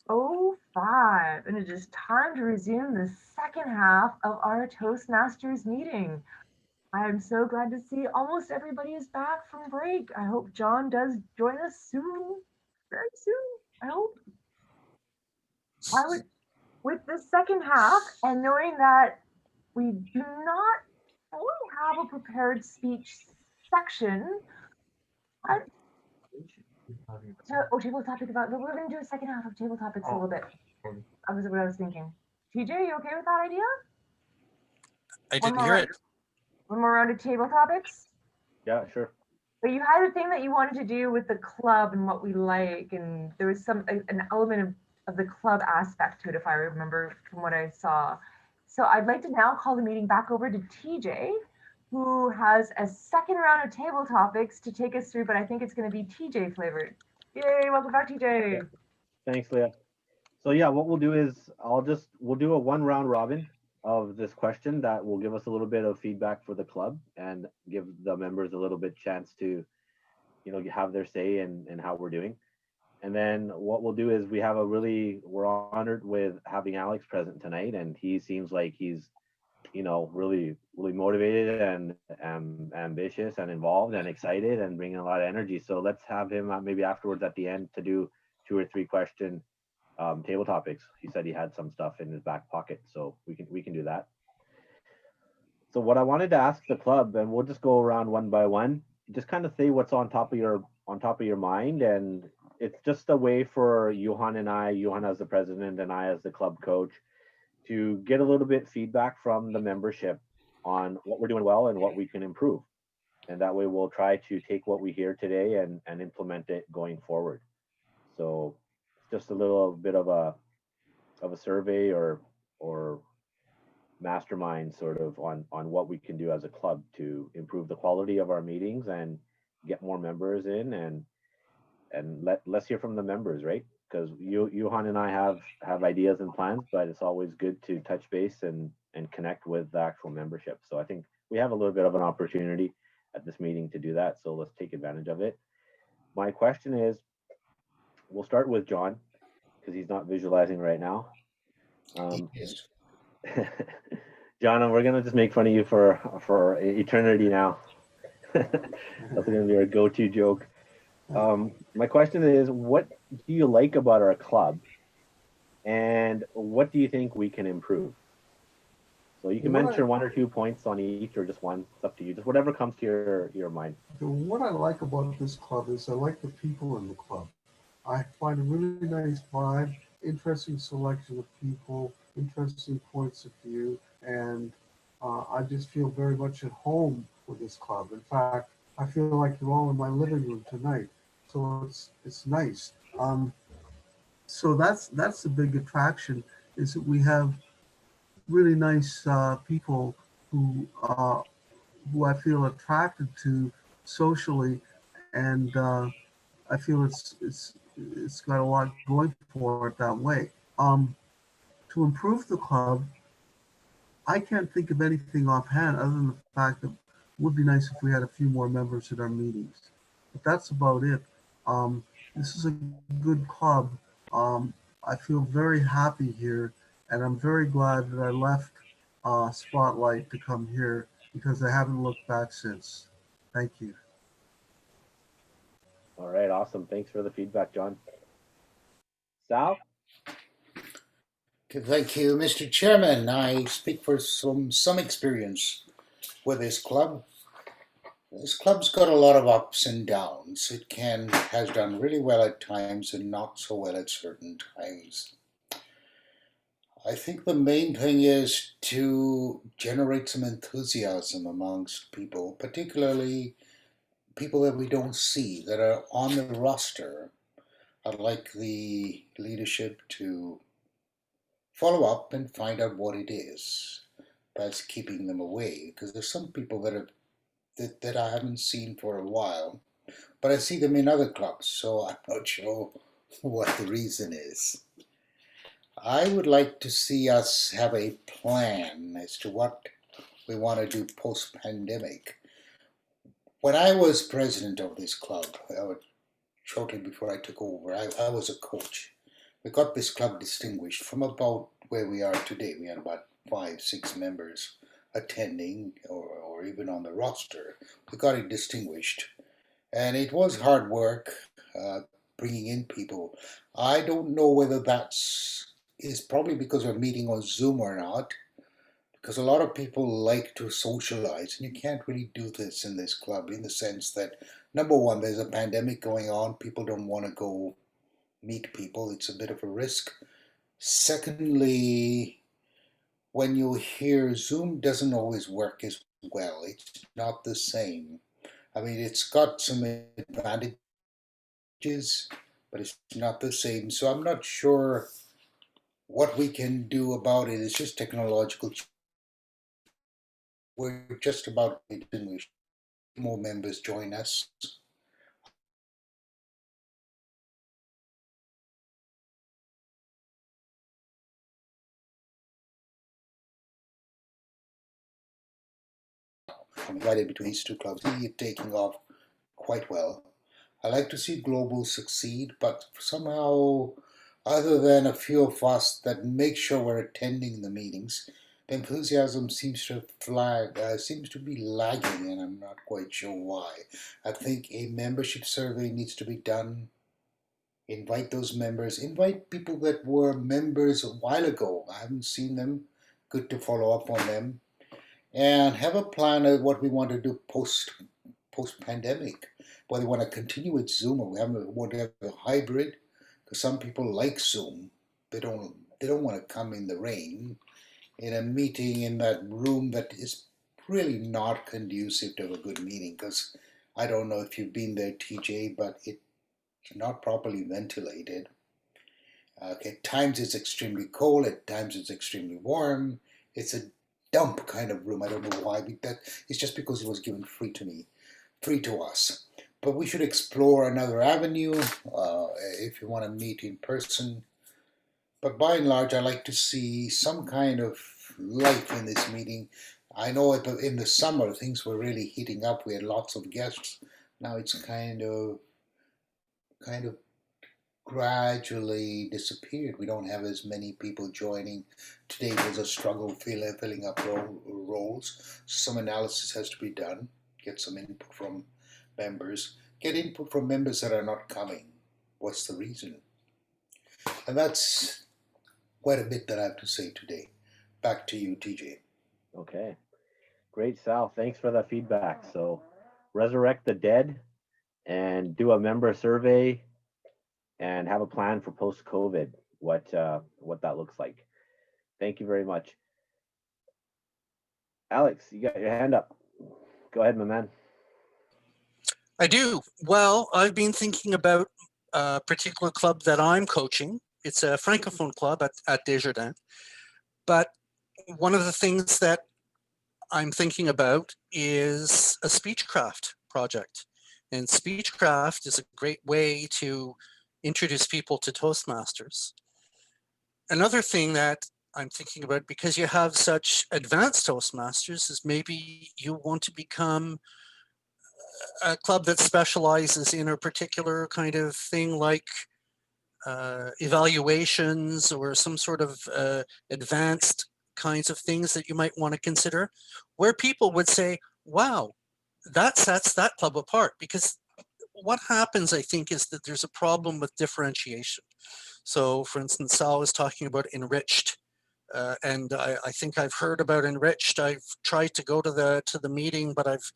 Oh. 8:05, and it is time to resume the second half of our Toastmasters meeting. I am so glad to see almost everybody is back from break. I hope John does join us soon, very soon, I hope. I would, with the second half, and knowing that we do not fully have a prepared speech section, table topic about, but we're going to do a second half of table topics a little bit. That was what I was thinking. TJ, you okay with that idea? I didn't hear it. One more round of table topics? Yeah, sure. But you had a thing that you wanted to do with the club and what we like, and there was an element of the club aspect to it, if I remember from what I saw. So I'd like to now call the meeting back over to TJ, who has a second round of table topics to take us through, but I think it's going to be TJ flavored. Yay, welcome back, TJ. Yeah. Thanks, Leah. So yeah, what we'll do is we'll do a one round robin of this question that will give us a little bit of feedback for the club and give the members a little bit chance to, have their say in how we're doing. And then what we'll do is we're honored with having Alex present tonight, and he seems like he's, really motivated and ambitious and involved and excited and bringing a lot of energy. So let's have him maybe afterwards at the end to do 2 or 3 question table topics. He said he had some stuff in his back pocket, so we can do that. So what I wanted to ask the club, and we'll just go around one by one, just kind of say what's on top of your mind, and it's just a way for Johan as the president and I as the club coach, to get a little bit feedback from the membership on what we're doing well and what we can improve. And that way we'll try to take what we hear today and implement it going forward. So just a little bit of a survey or mastermind sort of on what we can do as a club to improve the quality of our meetings and get more members in, and let's hear from the members, right? Because Johan and I have ideas and plans, but it's always good to touch base and connect with the actual membership. So I think we have a little bit of an opportunity at this meeting to do that. So let's take advantage of it. My question is, we'll start with John because he's not visualizing right now. Yes. John, we're gonna just make fun of you for eternity now. That's gonna be our go-to joke. My question is, what do you like about our club, and what do you think we can improve? So you can mention 1 or 2 points on each, or just one. It's up to you. Just whatever comes to your mind. What I like about this club is I like the people in the club. I find a really nice vibe, interesting selection of people, interesting points of view, and I just feel very much at home with this club. In fact, I feel like you're all in my living room tonight, so it's nice. So that's the big attraction, is that we have really nice people who I feel attracted to socially, and I feel it's got a lot going for it that way. To improve the club, I can't think of anything offhand other than the fact that it would be nice if we had a few more members at our meetings. But that's about it. This is a good club. I feel very happy here, and I'm very glad that I left Spotlight to come here because I haven't looked back since. Thank you. All right, awesome. Thanks for the feedback, John. Sal? Okay, thank you, Mr. Chairman. I speak for some experience with this club. This club's got a lot of ups and downs. It has done really well at times and not so well at certain times. I think the main thing is to generate some enthusiasm amongst people, particularly people that we don't see that are on the roster. I'd like the leadership to follow up and find out what it is that's keeping them away, because there's some people that I haven't seen for a while, but I see them in other clubs, so I'm not sure what the reason is. I would like to see us have a plan as to what we want to do post-pandemic. When I was president of this club, shortly before I took over, I was a coach. We got this club distinguished from about where we are today. We had about 5, 6 members attending or even on the roster. We got it distinguished. And it was hard work bringing in people. I don't know whether that's is probably because we're meeting on Zoom or not, because a lot of people like to socialize, and you can't really do this in this club in the sense that, number one, there's a pandemic going on. People don't want to go meet people. It's a bit of a risk. Secondly, when you hear Zoom doesn't always work as well. It's not the same. I mean, it's got some advantages, but it's not the same. So I'm not sure what we can do about it. It's just technological. We're just about to finish. More members join us. I'm divided between these two clubs. I see it taking off quite well. I like to see Global succeed, but somehow, other than a few of us that make sure we're attending the meetings, the enthusiasm seems to seems to be lagging, and I'm not quite sure why. I think a membership survey needs to be done. Invite those members. Invite people that were members a while ago. I haven't seen them. Good to follow up on them, and have a plan of what we want to do post pandemic. Whether we want to continue with Zoom or we want to have a hybrid, because some people like Zoom. They don't want to come in the rain in a meeting in that room that is really not conducive to a good meeting. Because I don't know if you've been there, TJ, but it's not properly ventilated. At times it's extremely cold, at times it's extremely warm. It's a dump kind of room. I don't know why. It's just because it was given free to us. But we should explore another avenue if you want to meet in person. But by and large, I like to see some kind of life in this meeting. I know in the summer things were really heating up. We had lots of guests. Now it's kind of gradually disappeared. We don't have as many people joining. Today was a struggle filling up roles. Some analysis has to be done. Get some input from members. Get input from members that are not coming. What's the reason? And that's quite a bit that I have to say today. Back to you, TJ. Okay. Great, Sal. Thanks for the feedback. So resurrect the dead and do a member survey and have a plan for post-COVID, what that looks like. Thank you very much. Alex, you got your hand up. Go ahead, my man. I do. Well, I've been thinking about a particular club that I'm coaching. It's a Francophone club at Desjardins. But one of the things that I'm thinking about is a speechcraft project. And speechcraft is a great way to introduce people to Toastmasters. Another thing that I'm thinking about, because you have such advanced Toastmasters, is maybe you want to become a club that specializes in a particular kind of thing, like evaluations or some sort of advanced kinds of things that you might want to consider, where people would say, wow, that sets that club apart. Because what happens, I think, is that there's a problem with differentiation. So for instance, Sal was talking about enriched. And I think I've heard about enriched. I've tried to go to the meeting, but I've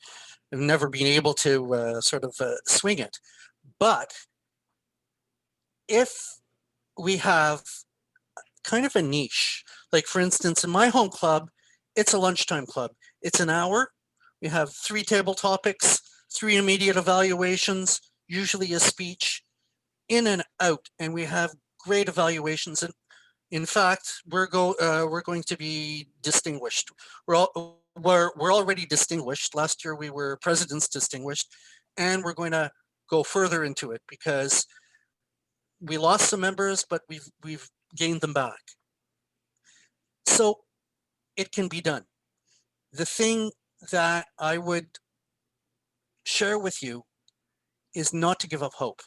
never been able to swing it. But if we have kind of a niche, like for instance, in my home club, it's a lunchtime club. It's an hour. We have 3 table topics, 3 immediate evaluations, usually a speech, in and out, and we have great evaluations. And in fact, we're going to be distinguished. We're already distinguished. Last year we were President's Distinguished, and we're going to go further into it, because we lost some members, but we've gained them back. So it can be done. The thing that I would share with you is not to give up hope.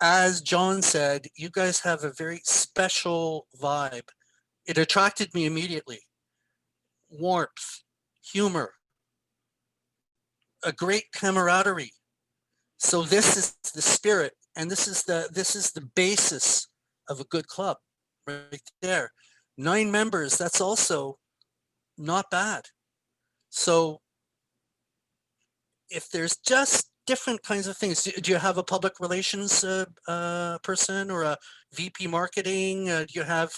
As John said, you guys have a very special vibe. It attracted me immediately. Warmth, humor, a great camaraderie. So this is the spirit, and this is the basis of a good club right there. 9 members, that's also not bad. So if there's just different kinds of things, do you have a public relations person or a VP marketing? Do you have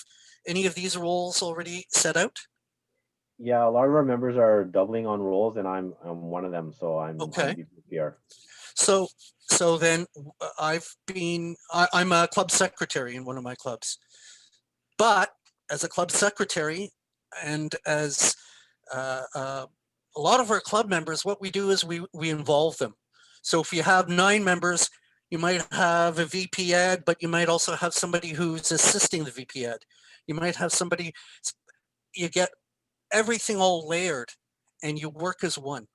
any of these roles already set out? Yeah, a lot of our members are doubling on roles, and I'm one of them. So I'm Okay. VPR. So then I'm a club secretary in one of my clubs, but as a club secretary and as a lot of our club members, what we do is we involve them. So if you have 9 members, you might have a VP Ed, but you might also have somebody who's assisting the VP Ed. You might have somebody, you get everything all layered and you work as one.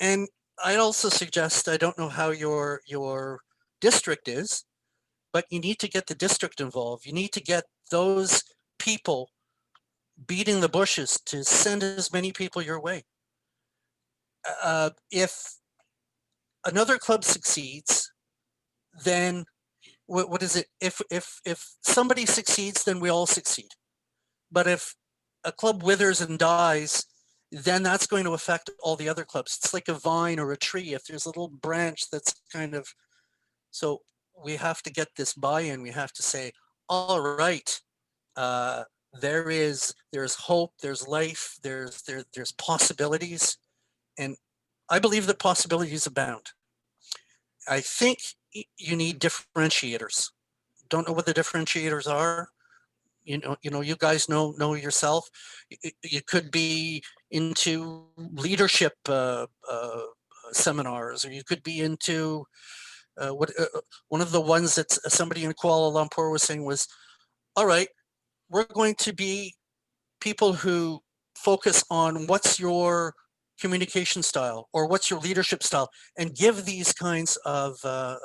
And I'd also suggest, I don't know how your district is, but you need to get the district involved. You need to get those people beating the bushes to send as many people your way. If another club succeeds, then what is it? If somebody succeeds, then we all succeed. But if a club withers and dies, then that's going to affect all the other clubs. It's like a vine or a tree. If there's a little branch that's kind of, so we have to get this buy-in. We have to say, all right, there's hope, there's life, there's possibilities. And I believe that possibilities abound. I think you need differentiators. Don't know what the differentiators are. You know, you guys know yourself. You could be into leadership seminars, or you could be into one of the ones that somebody in Kuala Lumpur was saying was, all right, we're going to be people who focus on what's your communication style or what's your leadership style, and give these kinds of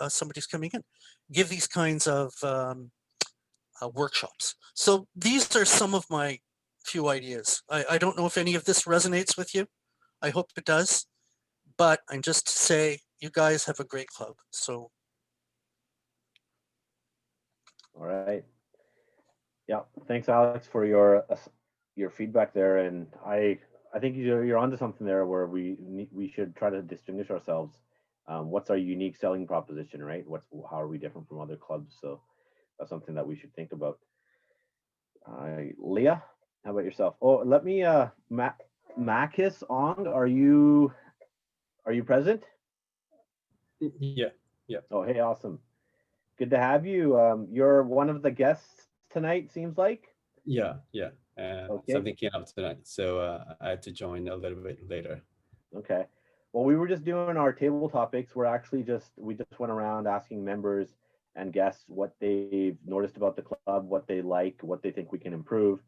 somebody's coming in, give these kinds of workshops. So these are some of my few ideas. I don't know if any of this resonates with you. I hope it does, but I'm just to say you guys have a great club. So. All right. Yeah. Thanks, Alex, for your feedback there, and I think you're onto something there where we should try to distinguish ourselves. What's our unique selling proposition, right? How are we different from other clubs? So that's something that we should think about. Leah, how about yourself? Oh, let me Makis Ong, are you present? Yeah. Oh, hey, awesome. Good to have you. You're one of the guests tonight, seems like. Yeah. Okay. Something came up tonight, so I had to join a little bit later. Okay. Well, we were just doing our table topics. We just went around asking members and guests what they've noticed about the club, what they like, what they think we can improve.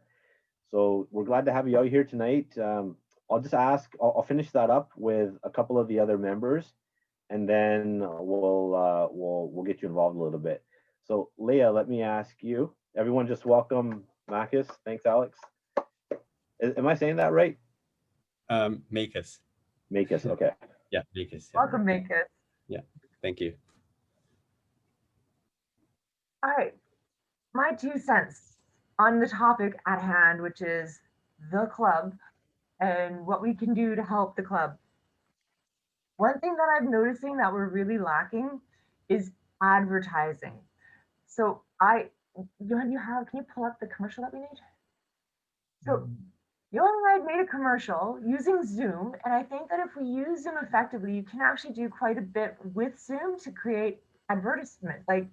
So we're glad to have you out here tonight. I'll just I'll finish that up with a couple of the other members, and then we'll get you involved a little bit. So Leah, let me ask you. Everyone, just welcome Makis. Thanks, Alex. Am I saying that right? Makis. Makis. Okay. Yeah, Makis. Yeah. Welcome, Makis. Yeah. Thank you. All right, my 2 cents on the topic at hand, which is the club and what we can do to help the club. One thing that I'm noticing that we're really lacking is advertising. So can you pull up the commercial that we made? So Johan and I had made a commercial using Zoom, and I think that if we use Zoom effectively, you can actually do quite a bit with Zoom to create advertisement, like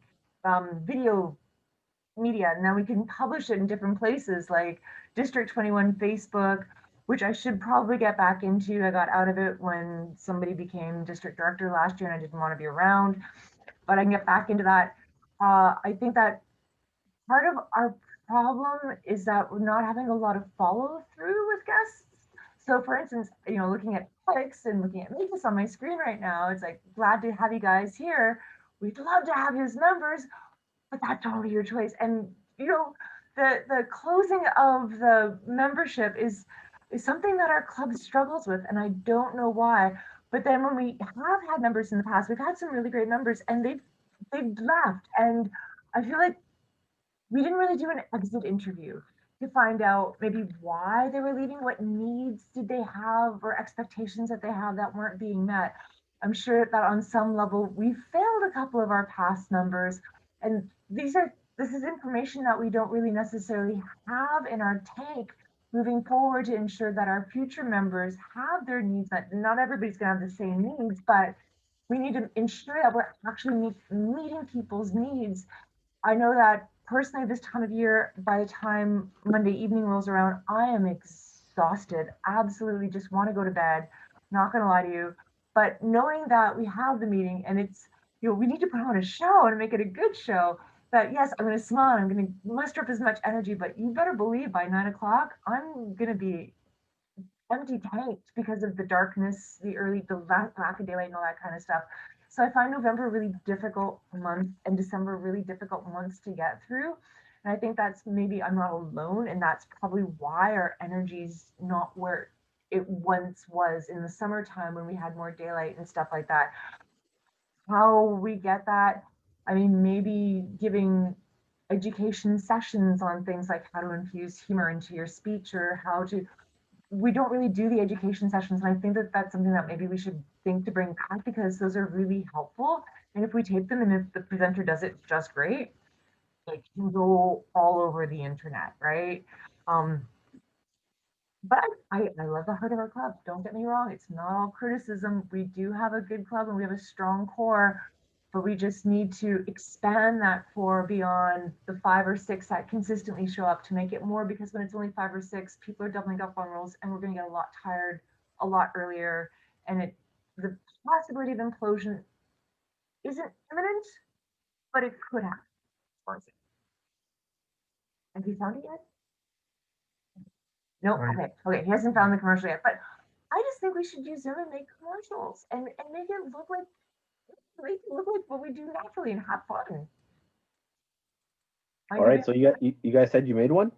video media, and then we can publish it in different places like District 21 Facebook, which I should probably get back into. I got out of it when somebody became district director last year and I didn't want to be around. but I can get back into that. I think that part of our problem is that we're not having a lot of follow through with guests. So for instance, looking at Alex and looking at Mavis on my screen right now, it's like, glad to have you guys here. We'd love to have you as members, but that's totally your choice. And the closing of the membership is something that our club struggles with, and I don't know why. But then when we have had members in the past, we've had some really great members, and they've left, and I feel like we didn't really do an exit interview to find out maybe why they were leaving, what needs did they have or expectations that they have that weren't being met. I'm sure that on some level we failed a couple of our past members, and this is information that we don't really necessarily have in our tank moving forward to ensure that our future members have their needs met. Not everybody's going to have the same needs, but we need to ensure that we're actually meeting people's needs. I know that personally this time of year, by the time Monday evening rolls around, I am exhausted, absolutely just want to go to bed, not going to lie to you. But knowing that we have the meeting and it's, we need to put on a show and make it a good show, that yes, I'm going to smile, I'm going to muster up as much energy, but you better believe by 9 o'clock, I'm going to be empty tanked because of the darkness, the lack of daylight and all that kind of stuff. So I find November a really difficult month and December really difficult months to get through. And I think that's maybe I'm not alone, and that's probably why our energy's not where it once was in the summertime when we had more daylight and stuff like that. How we get that, I mean, maybe giving education sessions on things like how to infuse humor into your speech, or how to, we don't really do the education sessions, and I think that that's something that maybe we should think to bring back, because those are really helpful. And if we tape them and if the presenter does it just great, it can go all over the internet, right? But I love the heart of our club. Don't get me wrong, it's not all criticism. We do have a good club and we have a strong core, but we just need to expand that core beyond the 5 or 6 that consistently show up, to make it more, because when it's only 5 or 6, people are doubling up on roles and we're going to get a lot tired a lot earlier. And the possibility of implosion isn't imminent, but it could happen. Have you found it yet? No, Right. okay, he hasn't found the commercial yet, but I just think we should use Zoom and make commercials and make it look like what we do naturally and have fun. All right, so you guys said you made one?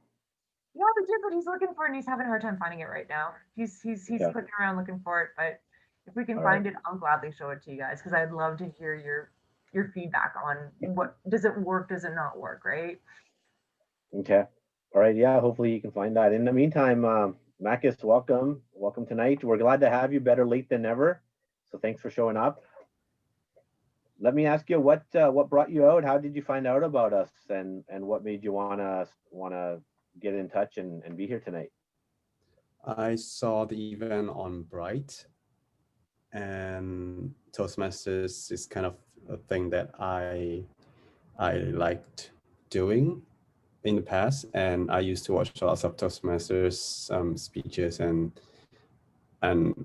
Yeah, we did, but he's looking for it and he's having a hard time finding it right now. He's Okay. clicking around looking for it, but if we can All find it, I'll gladly show it to you guys, because I'd love to hear your feedback on what does it work, does it not work, right? Okay. All right. Yeah. Hopefully you can find that. In the meantime, Marcus, welcome tonight. We're glad to have you. Better late than never. So thanks for showing up. Let me ask you, what brought you out? How did you find out about us, and what made you wanna get in touch and be here tonight? I saw the event on Bright, and Toastmasters is kind of a thing that I liked doing in the past, and I used to watch lots of Toastmasters speeches and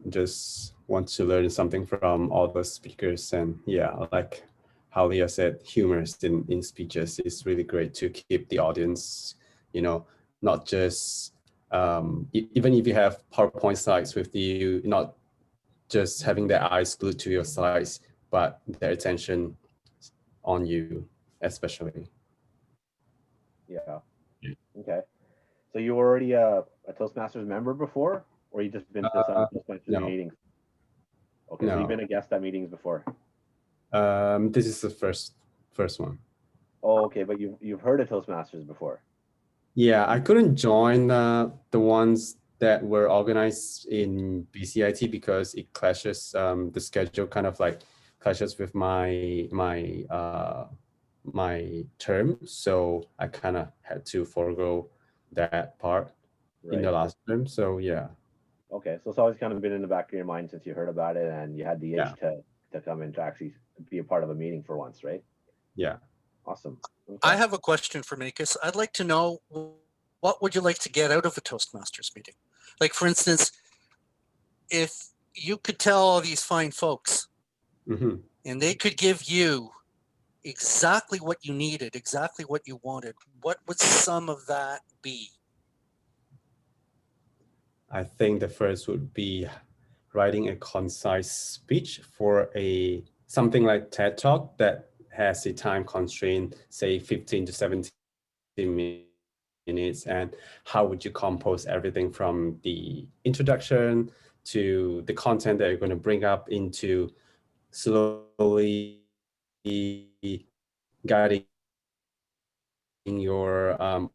just want to learn something from all the speakers. And yeah, like how Leah said, humor in speeches is really great to keep the audience, not just even if you have PowerPoint slides with you, not just having their eyes glued to your slides, but their attention on you, especially. Yeah. Okay. So you were already a Toastmasters member before, or you just been to some Toastmasters meetings? Okay, no. So you've been a guest at meetings before. This is the first one. Oh, okay, but you've heard of Toastmasters before. Yeah, I couldn't join the ones that were organized in BCIT because it clashes. The schedule kind of like clashes with my term, so I kind of had to forego that part in the last term. So yeah. Okay, so it's always kind of been in the back of your mind since you heard about it and you had the itch to come in to actually be a part of a meeting for once, right? Yeah. Awesome. Okay. I have a question for Makis. I'd like to know, what would you like to get out of a Toastmasters meeting? Like, for instance, if you could tell all these fine folks and they could give you exactly what you needed, exactly what you wanted, what would some of that be? I think the first would be writing a concise speech for a something like TED Talk that has a time constraint, say 15 to 17 minutes, and how would you compose everything from the introduction to the content that you're going to bring up into slowly guiding your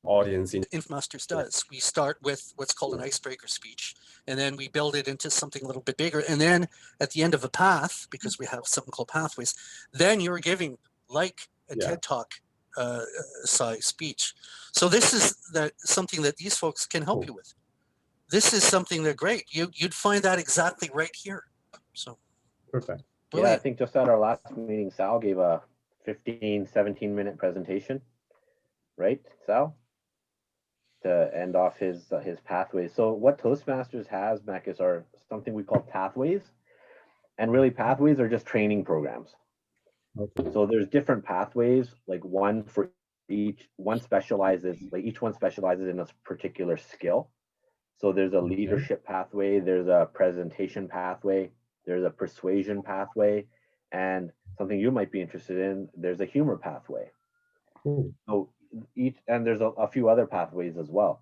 audience in Toastmasters does. We start with what's called an icebreaker speech, and then we build it into something a little bit bigger. And then at the end of a path, because we have something called pathways, then you're giving like a TED Talk size speech. So this is something that these folks can help you with. This is something they're great. You'd find that exactly right here. So perfect. Brilliant. Yeah, I think just at our last meeting, Sal gave a 15, 17-minute presentation, right, Sal? To end off his pathways. So what Toastmasters has, Mac, is our something we call pathways. And really pathways are just training programs. Okay. So there's different pathways, like one for each one specializes, like each one specializes in a particular skill. So there's a leadership pathway, there's a presentation pathway, there's a persuasion pathway, and something you might be interested in, there's a humor pathway. Cool. So each, and there's a few other pathways as well.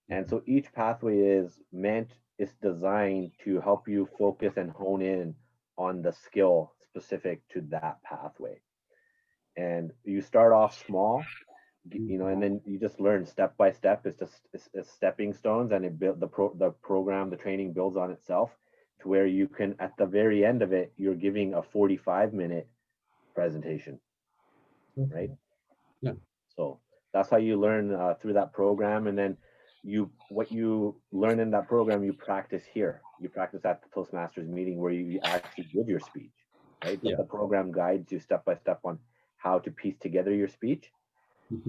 And so each pathway is designed to help you focus and hone in on the skill specific to that pathway. And you start off small, and then you just learn step by step. It's just it's stepping stones, and it build the training builds on itself to where you can, at the very end of it, you're giving a 45-minute presentation, right? Yeah. So that's how you learn through that program, and then what you learn in that program, you practice here. You practice at the Toastmasters meeting where you actually give your speech, right? But the program guides you step by step on how to piece together your speech.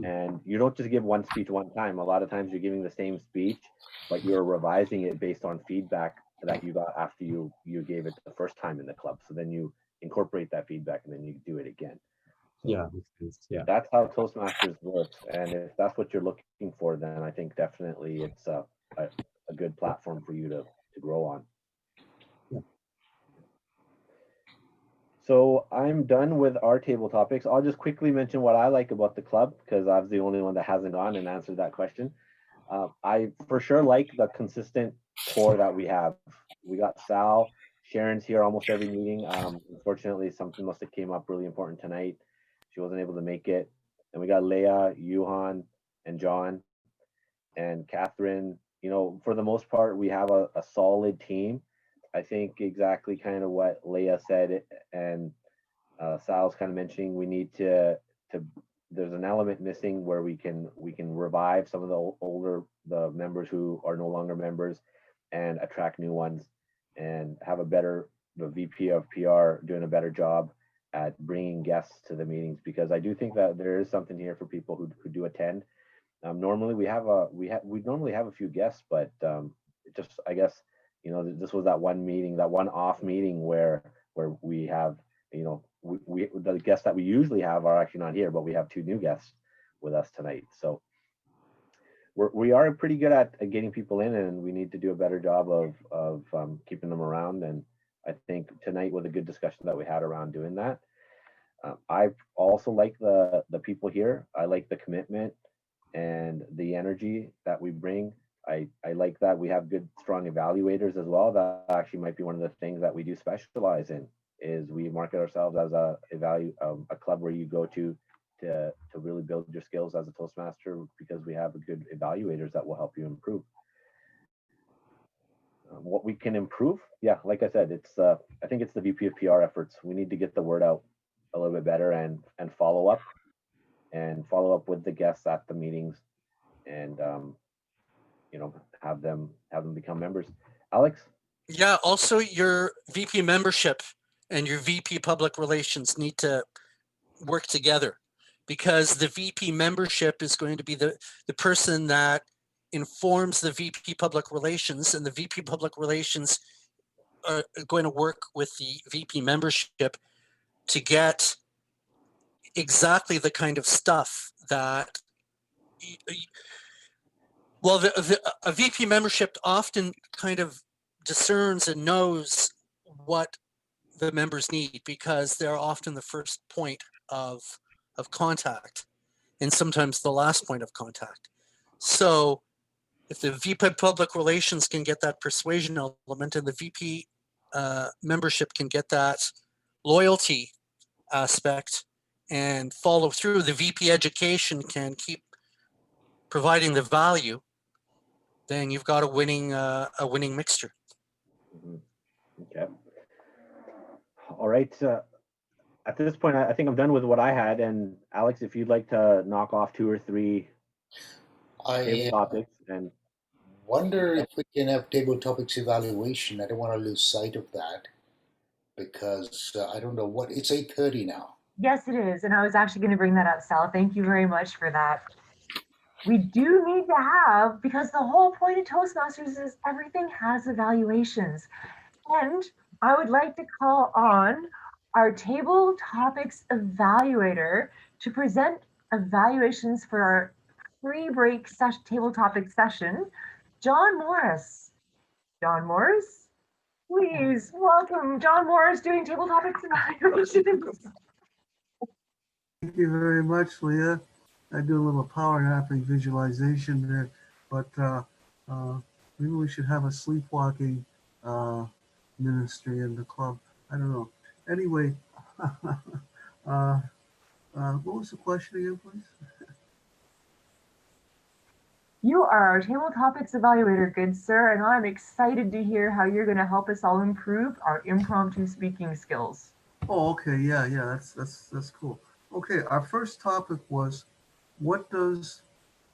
And you don't just give one speech one time. A lot of times you're giving the same speech, but you're revising it based on feedback that you got after you gave it the first time in the club. So then you incorporate that feedback and then you do it again. So yeah. That's how Toastmasters works. And if that's what you're looking for, then I think definitely it's a good platform for you to grow on. Yeah. So I'm done with our table topics. I'll just quickly mention what I like about the club, because I was the only one that hasn't gone and answered that question. I for sure like the consistent core that we have. We got Sal, Sharon's here almost every meeting. Unfortunately, something must have came up really important tonight. She wasn't able to make it. And we got Leah, Yuhan, and John, and Catherine. You know, for the most part, we have a solid team. I think exactly kind of what Leah said, and Sal's kind of mentioning we need to there's an element missing where we can revive some of the members who are no longer members and attract new ones, and have the VP of PR doing a better job at bringing guests to the meetings, because I do think that there is something here for people who do attend. Normally we normally have a few guests, but it just, I guess, you know, this was that one meeting, that one off meeting where we have, you know, the guests that we usually have are actually not here, but we have two new guests with us tonight. So we are pretty good at getting people in, and we need to do a better job of keeping them around. And I think tonight was a good discussion that we had around doing that. I also like the people here. I like the commitment and the energy that we bring. I like that we have good, strong evaluators as well. That actually might be one of the things that we do specialize in, is we market ourselves as a club where you go to really build your skills as a Toastmaster, because we have good evaluators that will help you improve. What we can improve, yeah, like I said, it's I think it's the VP of PR efforts. We need to get the word out a little bit better, and follow up with the guests at the meetings, and you know, have them become members. Alex? Yeah, also your VP membership and your VP public relations need to work together, because the VP membership is going to be the person that informs the VP public relations, and the VP public relations are going to work with the VP membership to get exactly the kind of stuff that, well, a VP membership often kind of discerns and knows what the members need, because they're often the first point of contact, and sometimes the last point of contact. So if the VP public relations can get that persuasion element, and the VP membership can get that loyalty aspect and follow through, the VP education can keep providing the value, then you've got a winning mixture. Okay. All right. At this point, I think I'm done with what I had. And Alex, if you'd like to knock off 2 or 3 table I topics, and wonder if we can have table topics evaluation. I don't want to lose sight of that because I don't know what it's 8:30 now. Yes, it is. And I was actually going to bring that up, Sal. Thank you very much for that. We do need to have, because the whole point of Toastmasters is everything has evaluations. And I would like to call on our table topics evaluator to present evaluations for our pre-break table topic session, John Morris. John Morris, please welcome John Morris doing table topics evaluations. Thank you very much, Leah. I do a little power napping visualization there, but maybe we should have a sleepwalking ministry in the club. I don't know. Anyway, what was the question again, please? You are our table topics evaluator, good sir, and I'm excited to hear how you're going to help us all improve our impromptu speaking skills. Oh, okay, yeah, that's cool. Okay, our first topic was, what does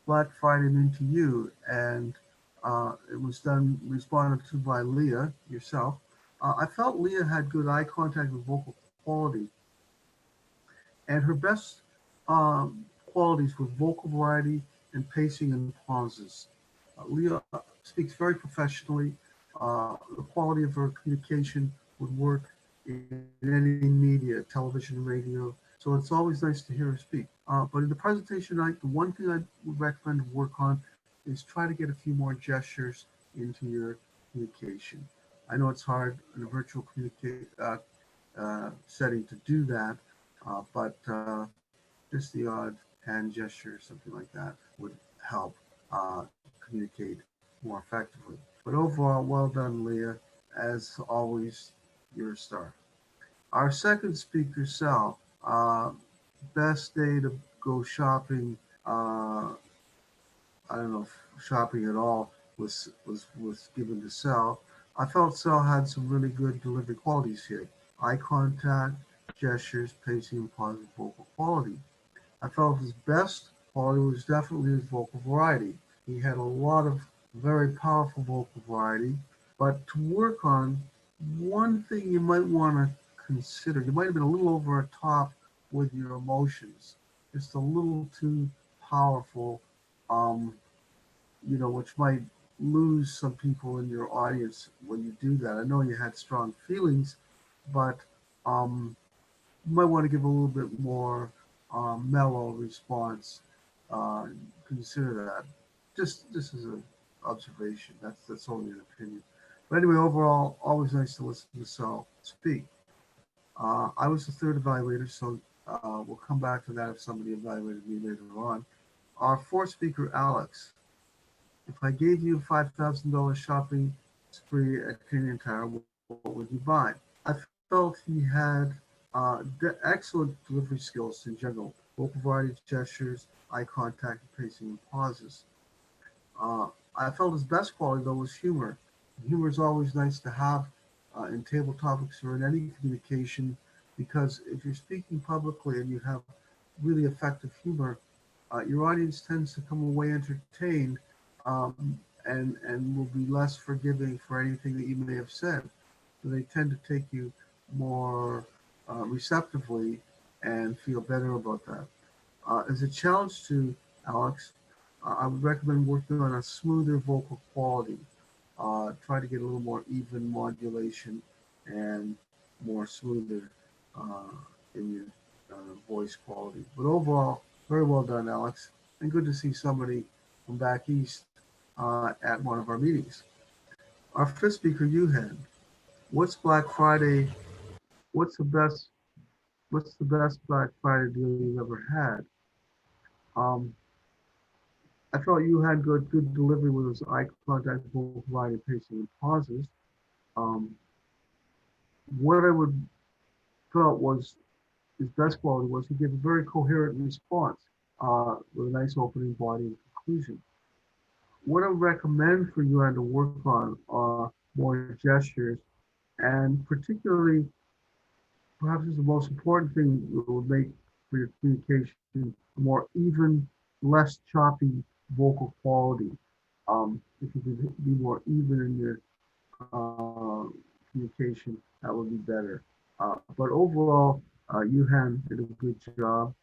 Black Friday mean to you? And it was responded to by Leah, yourself. I felt Leah had good eye contact with vocal quality, and her best qualities were vocal variety and pacing and pauses. Leah speaks very professionally. The quality of her communication would work in any media, television, radio. So it's always nice to hear her speak. But in the presentation night, the one thing I would recommend to work on is try to get a few more gestures into your communication. I know it's hard in a virtual setting to do that, but just the odd hand gesture, something like that, would help communicate more effectively. But overall, well done, Leah. As always, you're a star. Our second speaker, Sal, best day to go shopping. I don't know if shopping at all was given to Sal. I felt Sal had some really good delivery qualities here: eye contact, gestures, pacing, and positive vocal quality. I felt his best quality was definitely his vocal variety. He had a lot of very powerful vocal variety, but to work on, one thing you might want to consider, you might have been a little over the top with your emotions, just a little too powerful, which might lose some people in your audience when you do that. I know you had strong feelings, but you might want to give a little bit more mellow response. Consider that. Just as an observation. That's only an opinion. But anyway, overall, always nice to listen to Sal speak. I was the third evaluator, so we'll come back to that if somebody evaluated me later on. Our fourth speaker, Alex. If I gave you a $5,000 shopping spree at Canadian Tire, what would you buy? I felt he had excellent delivery skills in general, vocal variety, gestures, eye contact, pacing, and pauses. I felt his best quality, though, was humor. Humor is always nice to have in table topics or in any communication, because if you're speaking publicly and you have really effective humor, your audience tends to come away entertained, and will be less forgiving for anything that you may have said. So they tend to take you more receptively and feel better about that. As a challenge to Alex, I would recommend working on a smoother vocal quality. Try to get a little more even modulation and more smoother in your voice quality. But overall, very well done, Alex, and good to see somebody from back east at one of our meetings. Our fifth speaker, Yuhan. What's Black Friday? What's the best? What's the best Black Friday deal you've ever had? Um, I felt you had good delivery with those eye contact, vocal providing pacing and pauses. Um, what I would felt was his best quality was he gave a very coherent response with a nice opening body and conclusion. What I recommend for you and to work on are more gestures, and particularly, perhaps is the most important thing that will make for your communication a more even, less choppy vocal quality. If you could be more even in your communication, that would be better. But overall, Yuhan did a good job.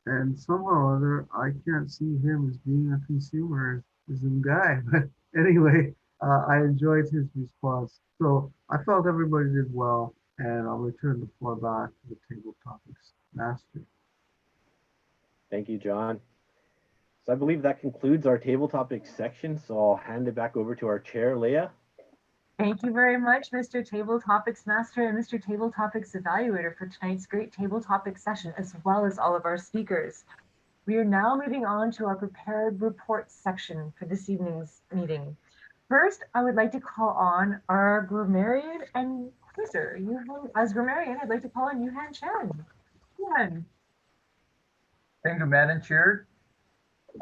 And somehow or other, I can't see him as being a consumerism guy. But anyway, I enjoyed his response. So I felt everybody did well, and I'll return the floor back to the table topics master. Thank you, John. So I believe that concludes our table topics section. So I'll hand it back over to our chair, Leah. Thank you very much, Mr. Table Topics Master and Mr. Table Topics Evaluator for tonight's great table topic session, as well as all of our speakers. We are now moving on to our prepared reports section for this evening's meeting. First, I would like to call on our grammarian and quizzer. As grammarian, I'd like to call on Yuhan Chen. Yuhan. Thank you, Madam Chair.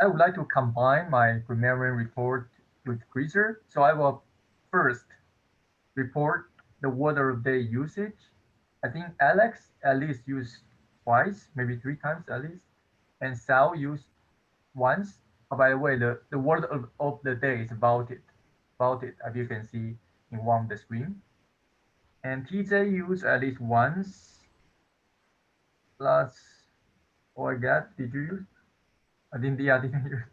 I would like to combine my grammarian report with quizzer. So I will first report the word of the day usage. I think Alex at least used twice, maybe 3 times at least, and Sal used once. Oh, by the way, the word of the day is about it, as you can see in one of the screen. And TJ used at least once. Plus, oh, I got, did you use? I didn't use.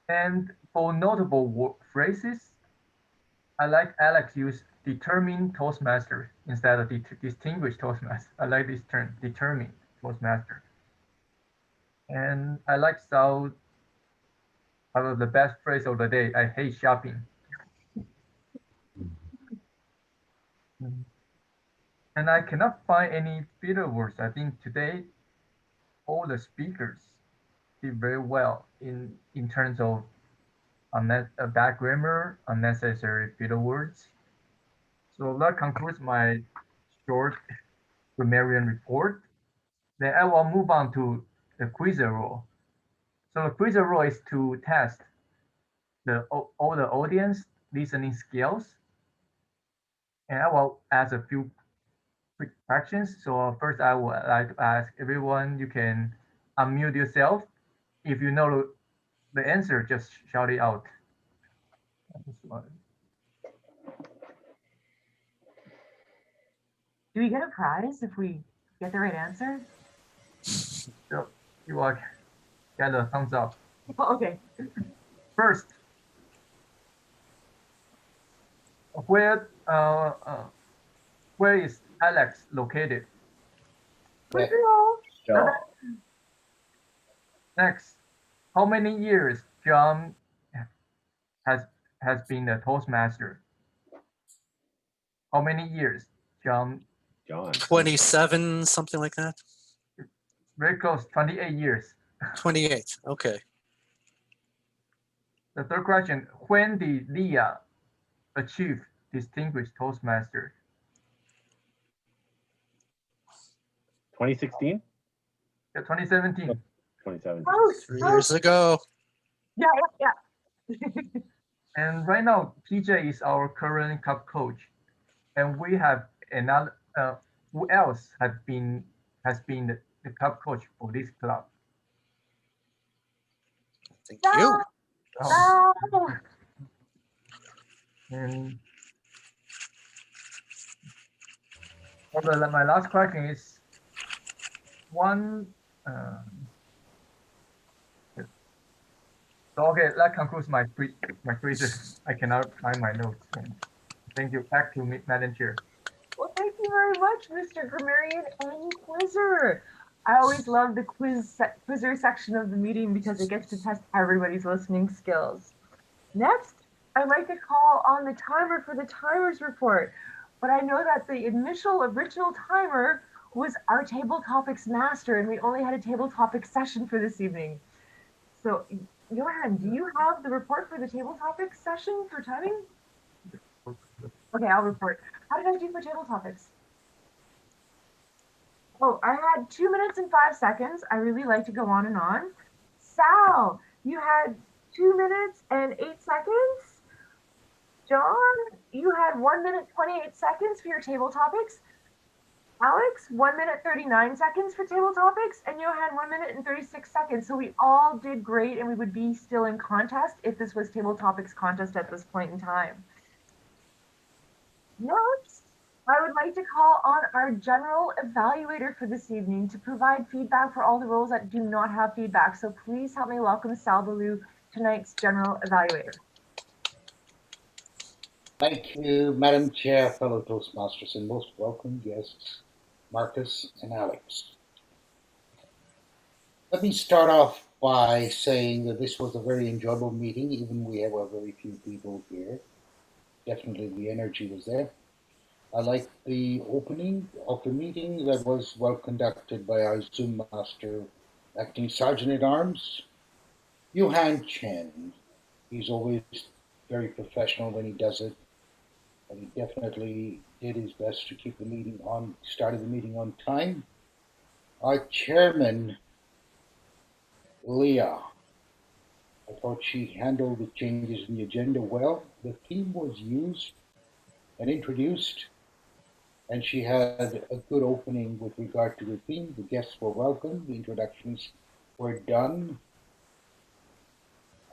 And for notable phrases, I like Alex use determined Toastmaster instead of distinguished Toastmaster. I like this term, determined Toastmaster. And I like Sal, the best phrase of the day, I hate shopping. And I cannot find any filler words. I think today all the speakers did very well in terms of bad grammar, unnecessary filler words. So that concludes my short grammarian report. Then I will move on to the quizzer role. So the quizzer role is to test all the audience listening skills. And I will ask a few quick questions. So first I would like to ask everyone, you can unmute yourself. If you know the answer, just shout it out. Do we get a prize if we get the right answer? So you will get a thumbs up. Oh, okay. First, where is Alex located? Good girl. John. Next, how many years John has been a Toastmaster? How many years, John? 27, something like that. Very close, 28 years. 28. Okay. The third question, when did Leah achieve distinguished Toastmaster? 2016? Yeah, 2017. 2017. Oh, 3 years ago. Yeah. And right now, TJ is our current cup coach, and we have another. Who else has been the cup coach for this club? Thank you. No. And my last question is one. So okay, that concludes my quizzes. I cannot find my notes. Thank you. Back to Madam Chair. Well, thank you very much, Mr. Grammarian and Quizzer. I always love the quizzer section of the meeting because it gets to test everybody's listening skills. Next, I'd like to call on the timer for the timers report. But I know that the initial original timer was our table topics master, and we only had a table topics session for this evening. So, Johan, do you have the report for the table topics session for timing? Okay, I'll report. How did I do for table topics? Oh, I had 2 minutes and 5 seconds. I really like to go on and on. Sal, you had 2 minutes and 8 seconds. John, you had 1 minute 28 seconds for your table topics. Alex, 1 minute 39 seconds for table topics, and Johan, 1 minute and 36 seconds. So we all did great, and we would be still in contest if this was table topics contest at this point in time. Next, I would like to call on our general evaluator for this evening to provide feedback for all the roles that do not have feedback. So please help me welcome Sal Baloo, tonight's general evaluator. Thank you, Madam Chair, fellow Toastmasters, and most welcome guests, Marcus and Alex. Let me start off by saying that this was a very enjoyable meeting, even we have a very few people here. Definitely the energy was there. I liked the opening of the meeting that was well conducted by our Zoom master, Acting Sergeant at Arms, Yuhan Chen. He's always very professional when he does it, and he definitely did his best to keep the meeting on, started the meeting on time. Our chairman, Leah, I thought she handled the changes in the agenda well. The theme was used and introduced, and she had a good opening with regard to the theme. The guests were welcome, the introductions were done.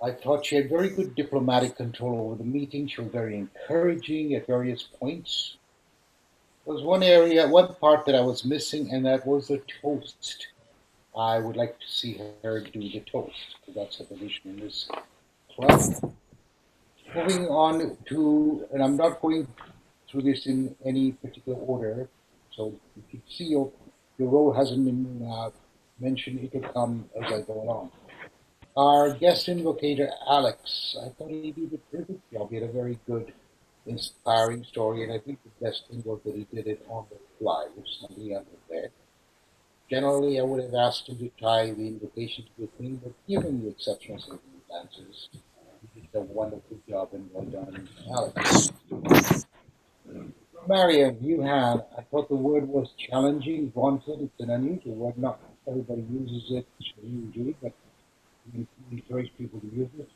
I thought she had very good diplomatic control over the meeting. She was very encouraging at various points. There was one part that I was missing, and that was the toast. I would like to see her do the toast, because that's a tradition in this club. Moving on to, and I'm not going through this in any particular order, so if you see your role hasn't been mentioned, it will come as I go along. Our guest invocator, Alex, I thought he did a terrific job. He had a very good, inspiring story, and I think the best thing was that he did it on the fly, which somebody unprepared. Generally, I would have asked him to tie the invocation to the theme, but given the exceptional circumstances, he did a wonderful job, and well done, Alex. Mariam, you had, I thought the word was challenging, vaunted. It's an unusual word. Not everybody uses it usually, but we encourage people to use it.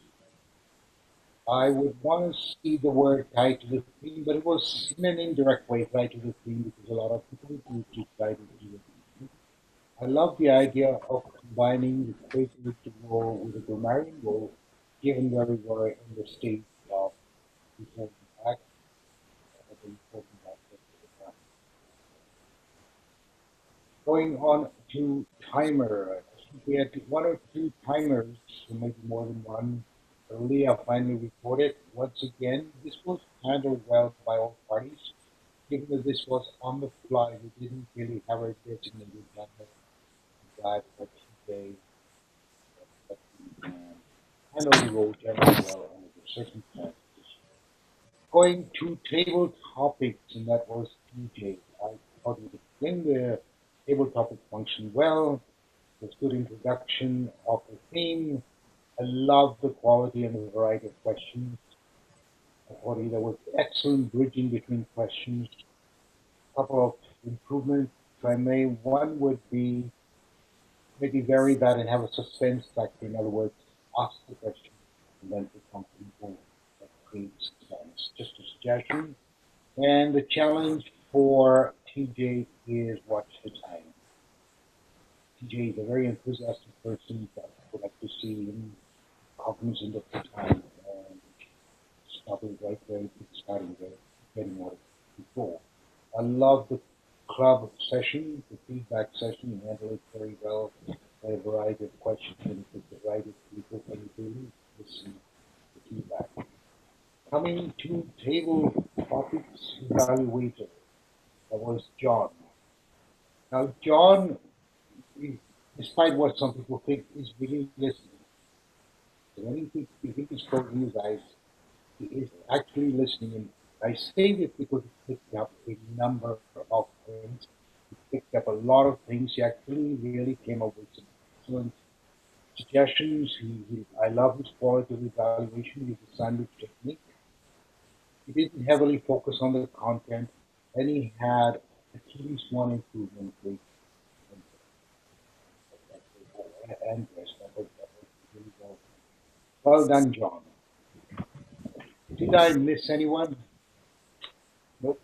I would want to see the word tied to the theme, but it was in an indirect way tied to the theme because a lot of people do keep tied to the theme. I love the idea of combining the creativity role with the grammarian role, given where we were in the state of before the act, the important aspect of the time. Going on to timer, we had 1 or 2 timers, or maybe more than one. Leah finally reported. Once again, this was handled well by all parties. Given that this was on the fly, we didn't really have a designated timer that for TJ, but we handled the role generally well under the circumstances. Going to table topics, and that was TJ. I thought we explained the table topic function well. There's good introduction of the theme. I love the quality and the variety of questions. I thought there was excellent bridging between questions. A couple of improvements, if I may. One would be maybe vary that and have a suspense factor. In other words, ask the question and then pick on people that creates suspense. Just a suggestion. And the challenge for TJ is watch the time. TJ is a very enthusiastic person, but I would like to see him cognizant of the time and stopping right where it's starting there, getting what before. I love the club session, the feedback session. You handle it very well. A variety of questions and with the right of people and really listen to feedback. Coming to table topics evaluator, that was John. Now, John despite what some people think, is really listening. So when you think he's talking to you guys, he is actually listening. And I say this because he picked up a number of things. He picked up a lot of things. He actually really came up with some excellent suggestions. I love his qualitative evaluation, his sandwich technique. He didn't heavily focus on the content, and he had at least one improvement rate. And yes, that was really well. Well done, John. Did I miss anyone? Nope.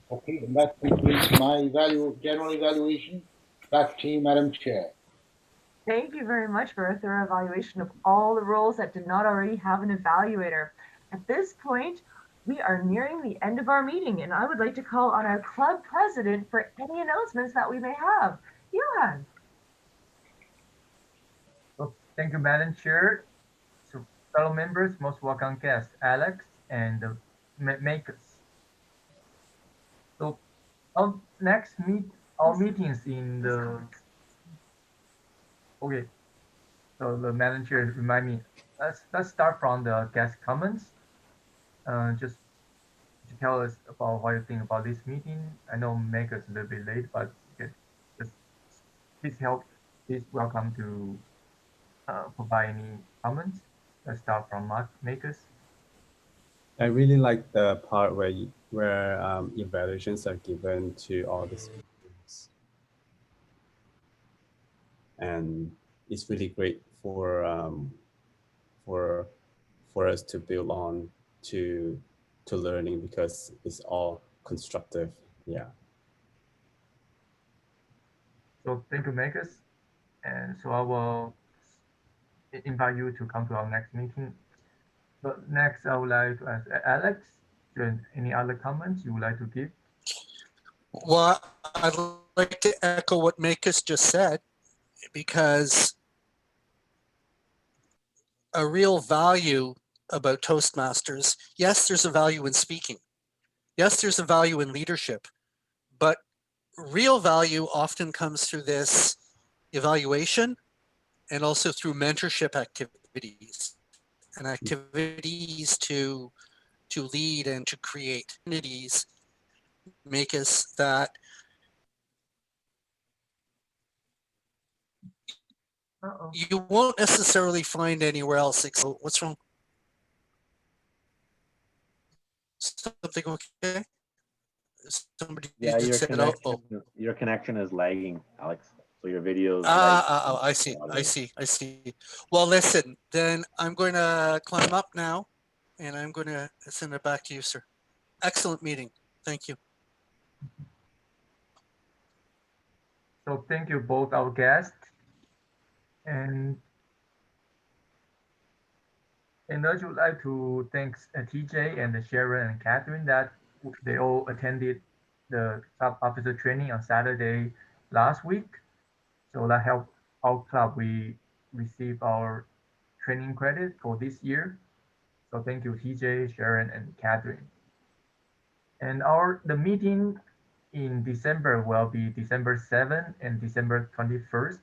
Okay, and that concludes my general evaluation. Back to you, Madam Chair. Thank you very much for a thorough evaluation of all the roles that did not already have an evaluator. At this point, we are nearing the end of our meeting, and I would like to call on our club president for any announcements that we may have. Johan. So thank you, Madam Chair. So fellow members, most welcome guests, Alex and the makers. So our meetings in the okay. So the Madam Chair remind me. Let's start from the guest comments. Just to tell us about what you think about this meeting. I know makers a little bit late, but just please welcome to provide any comments. Let's start from makers. I really like the part where evaluations are given to all the speakers, and it's really great for us to build on to learning, because it's all constructive. Yeah. So thank you, makers. And so I will invite you to come to our next meeting. But next, I would like to ask Alex, any other comments you would like to give? Well, I'd like to echo what Makus just said, because a real value about Toastmasters, yes, there's a value in speaking. Yes, there's a value in leadership, but real value often comes through this evaluation and also through mentorship activities and activities to lead and to create communities make us that you won't necessarily find anywhere else. What's wrong? Something okay? Somebody Yeah, just said, oh, your connection is lagging, Alex. So your videos. I see. Well, listen, then I'm going to climb up now and I'm going to send it back to you, sir. Excellent meeting. Thank you. So thank you both our guests. And I would like to thank TJ and Sharon and Catherine that they all attended the sub officer training on Saturday last week. So that helped our club. We received our training credit for this year. So thank you, TJ, Sharon, and Catherine. And the meeting in December will be December 7th and December 21st.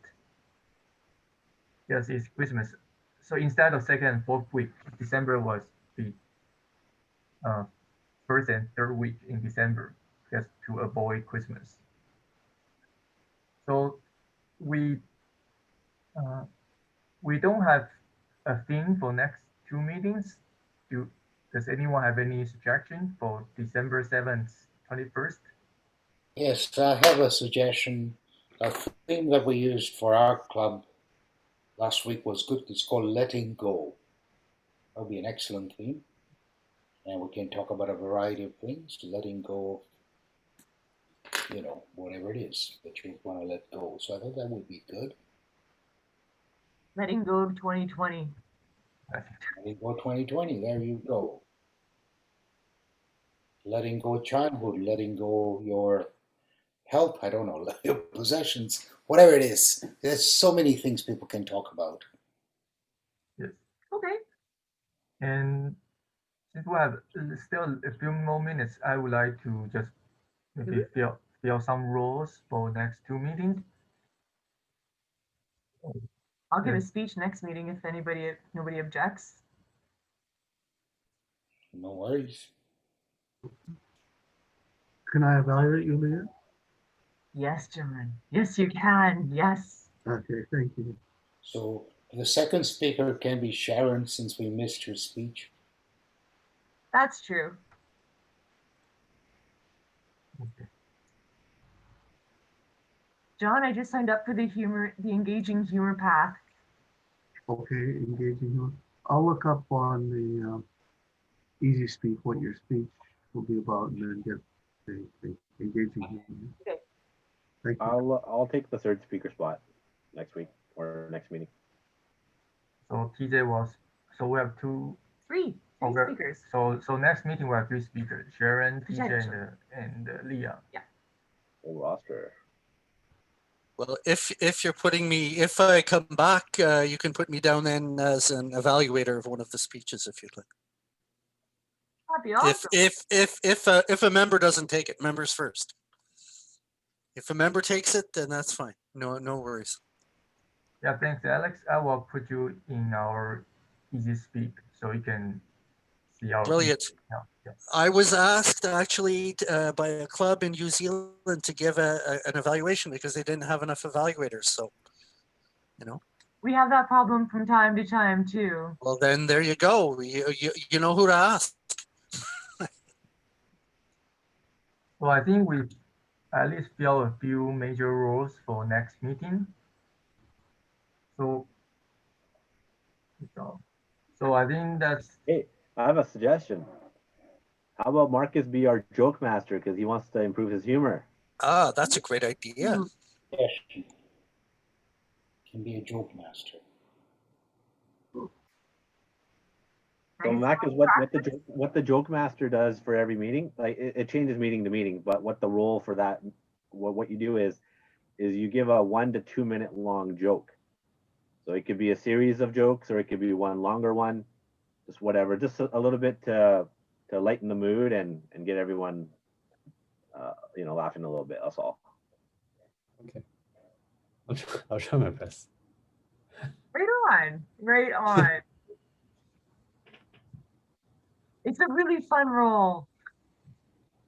Yes, it's Christmas. So instead of second and fourth week, December was the first and third week in December, just to avoid Christmas. So we don't have a theme for next two meetings. Does anyone have any suggestion for December 7th, 21st? Yes, I have a suggestion. A theme that we used for our club last week was good. It's called letting go. That would be an excellent theme. And we can talk about a variety of things, letting go of, whatever it is that you want to let go. So I thought that would be good. Letting go of 2020. Letting go 2020, there you go. Letting go childhood, letting go your health, I don't know, your possessions, whatever it is. There's so many things people can talk about. Yes. Okay. And since we have still a few more minutes, I would like to just maybe fill some roles for next two meetings. I'll give a speech next meeting if nobody objects. No worries. Can I evaluate you, Leah? Yes, John. Yes, you can. Yes. Okay, thank you. So the second speaker can be Sharon since we missed her speech. That's true. Okay. John, I just signed up for the engaging humor path. Okay, engaging you. I'll look up on the Easy Speak what your speech will be about and then get the engaging you. Okay. Thank you. I'll take the third speaker spot next week or next meeting. So TJ was, so we have Three okay. speakers. So next meeting we have 3 speakers, Sharon, TJ, Potential. and Leah. Full roster. Well, if you're putting me, if I come back, you can put me down then as an evaluator of one of the speeches if you'd like. That'd be awesome. If a member doesn't take it, members first. If a member takes it, then that's fine. No worries. Yeah, thanks, Alex. I will put you in our Easy Speak so you can see our. Brilliant. Yeah. I was asked actually by a club in New Zealand to give an evaluation because they didn't have enough evaluators. So, you know. We have that problem from time to time too. Well, then there you go. You know who to ask. So I think we at least fill a few major roles for next meeting. So I think that's. Hey, I have a suggestion. How about Marcus be our joke master because he wants to improve his humor? Ah, that's a great idea. Yes, can be a joke master. So Marcus, what the joke master does for every meeting, like it changes meeting to meeting, but what the role for that, what you do is you give a 1 to 2 minute long joke. So it could be a series of jokes or it could be one longer one, just whatever, just a little bit to lighten the mood and get everyone, laughing a little bit. That's all. Okay. I'll try my best. Right on. It's a really fun role.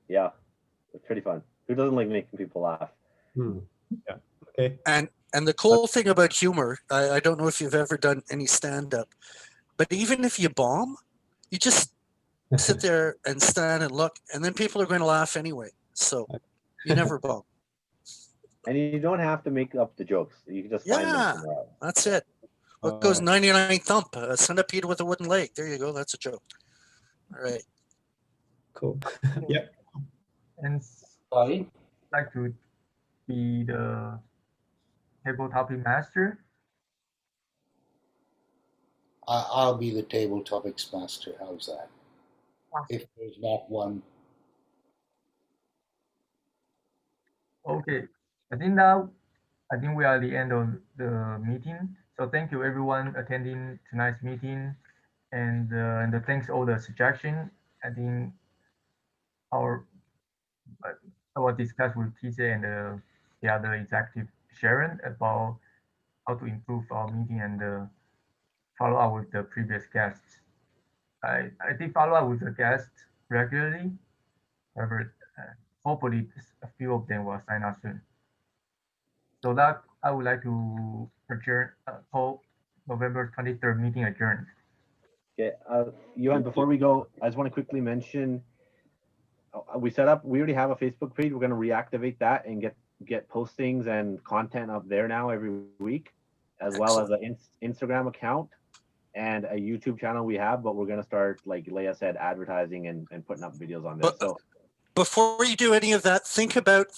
Yeah, it's pretty fun. Who doesn't like making people laugh? Yeah. Okay. And the cool thing about humor, I don't know if you've ever done any stand-up, but even if you bomb, you just sit there and stand and look, and then people are going to laugh anyway. So you never bomb. And you don't have to make up the jokes. You can just find them somewhere else. That's it. What goes 99 thump? A centipede with a wooden leg. There you go. That's a joke. All right. Cool. Yeah. And I'd like to be the table topic master. I'll be the table topics master. How's that? If there's not one. Okay, I think we are at the end of the meeting. So thank you everyone attending tonight's meeting, and thanks all the suggestion. I think I will discuss with TJ and the other executive Sharon about how to improve our meeting and follow up with the previous guests. I did follow up with the guests regularly, however, hopefully a few of them will sign up soon. So that I would like to adjourn, call November 23rd meeting adjourned. Okay, Johan, before we go, I just want to quickly mention, we already have a Facebook page. We're going to reactivate that and get postings and content up there now every week, as well as an Instagram account and a YouTube channel we have, but we're going to start, like Leah said, advertising and putting up videos on this. So before you do any of that, think about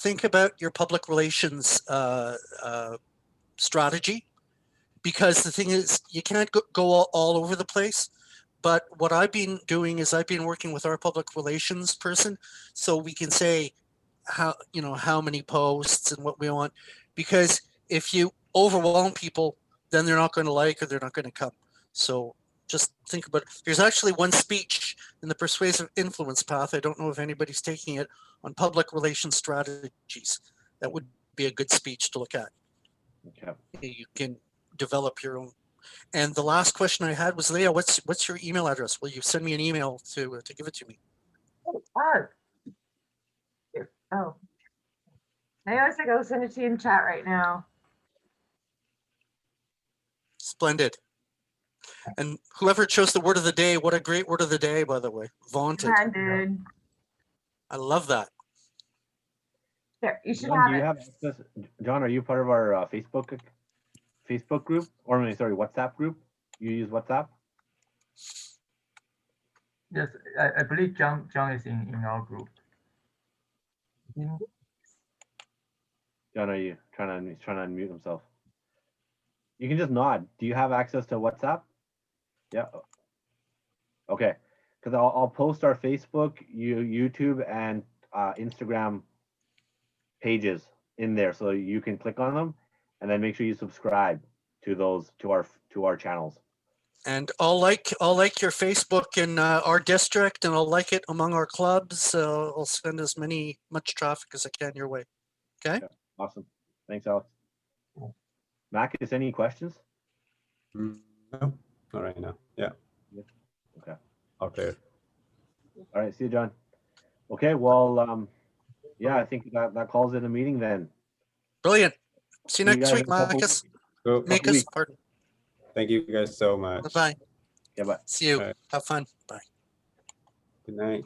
your public relations strategy, because the thing is, you can't go all over the place. But what I've been doing is I've been working with our public relations person, so we can say how many posts and what we want, because if you overwhelm people, then they're not going to like or they're not going to come. So just think about it. There's actually one speech in the persuasive influence path. I don't know if anybody's taking it, on public relations strategies. That would be a good speech to look at. okay. You can develop your own. And the last question I had was, Leah, what's your email address? Will you send me an email to give it to me? Oh, oh. I was like, I'll send it to you in chat right now. Splendid. And whoever chose the word of the day, what a great word of the day, by the way. Vaunted. Brandon. I love that. There, you should John, have do you it. have access? John, are you part of our Facebook group, or I mean, sorry, WhatsApp group? You use WhatsApp? Yes, I believe John is in our group. John, are you he's trying to unmute himself? You can just nod. Do you have access to WhatsApp? Yeah. Okay. Because I'll post our Facebook, YouTube, and Instagram pages in there, so you can click on them, and then make sure you subscribe to those to our channels. And I'll like your Facebook in our district, and I'll like it among our clubs. I'll send as much traffic as I can your way. Okay. Yeah, awesome. Thanks, Alex. Marcus, any questions? No, not right now. Yeah. Okay. All clear. All right. See you, John. Okay. Well, yeah, I think that calls it a meeting then. Brilliant. See you See you next guys week, in a couple Marcus. Cool. Marcus, pardon. Thank you guys so much. Bye-bye. Yeah, bye. See you. All right. Have fun. Bye. Good night.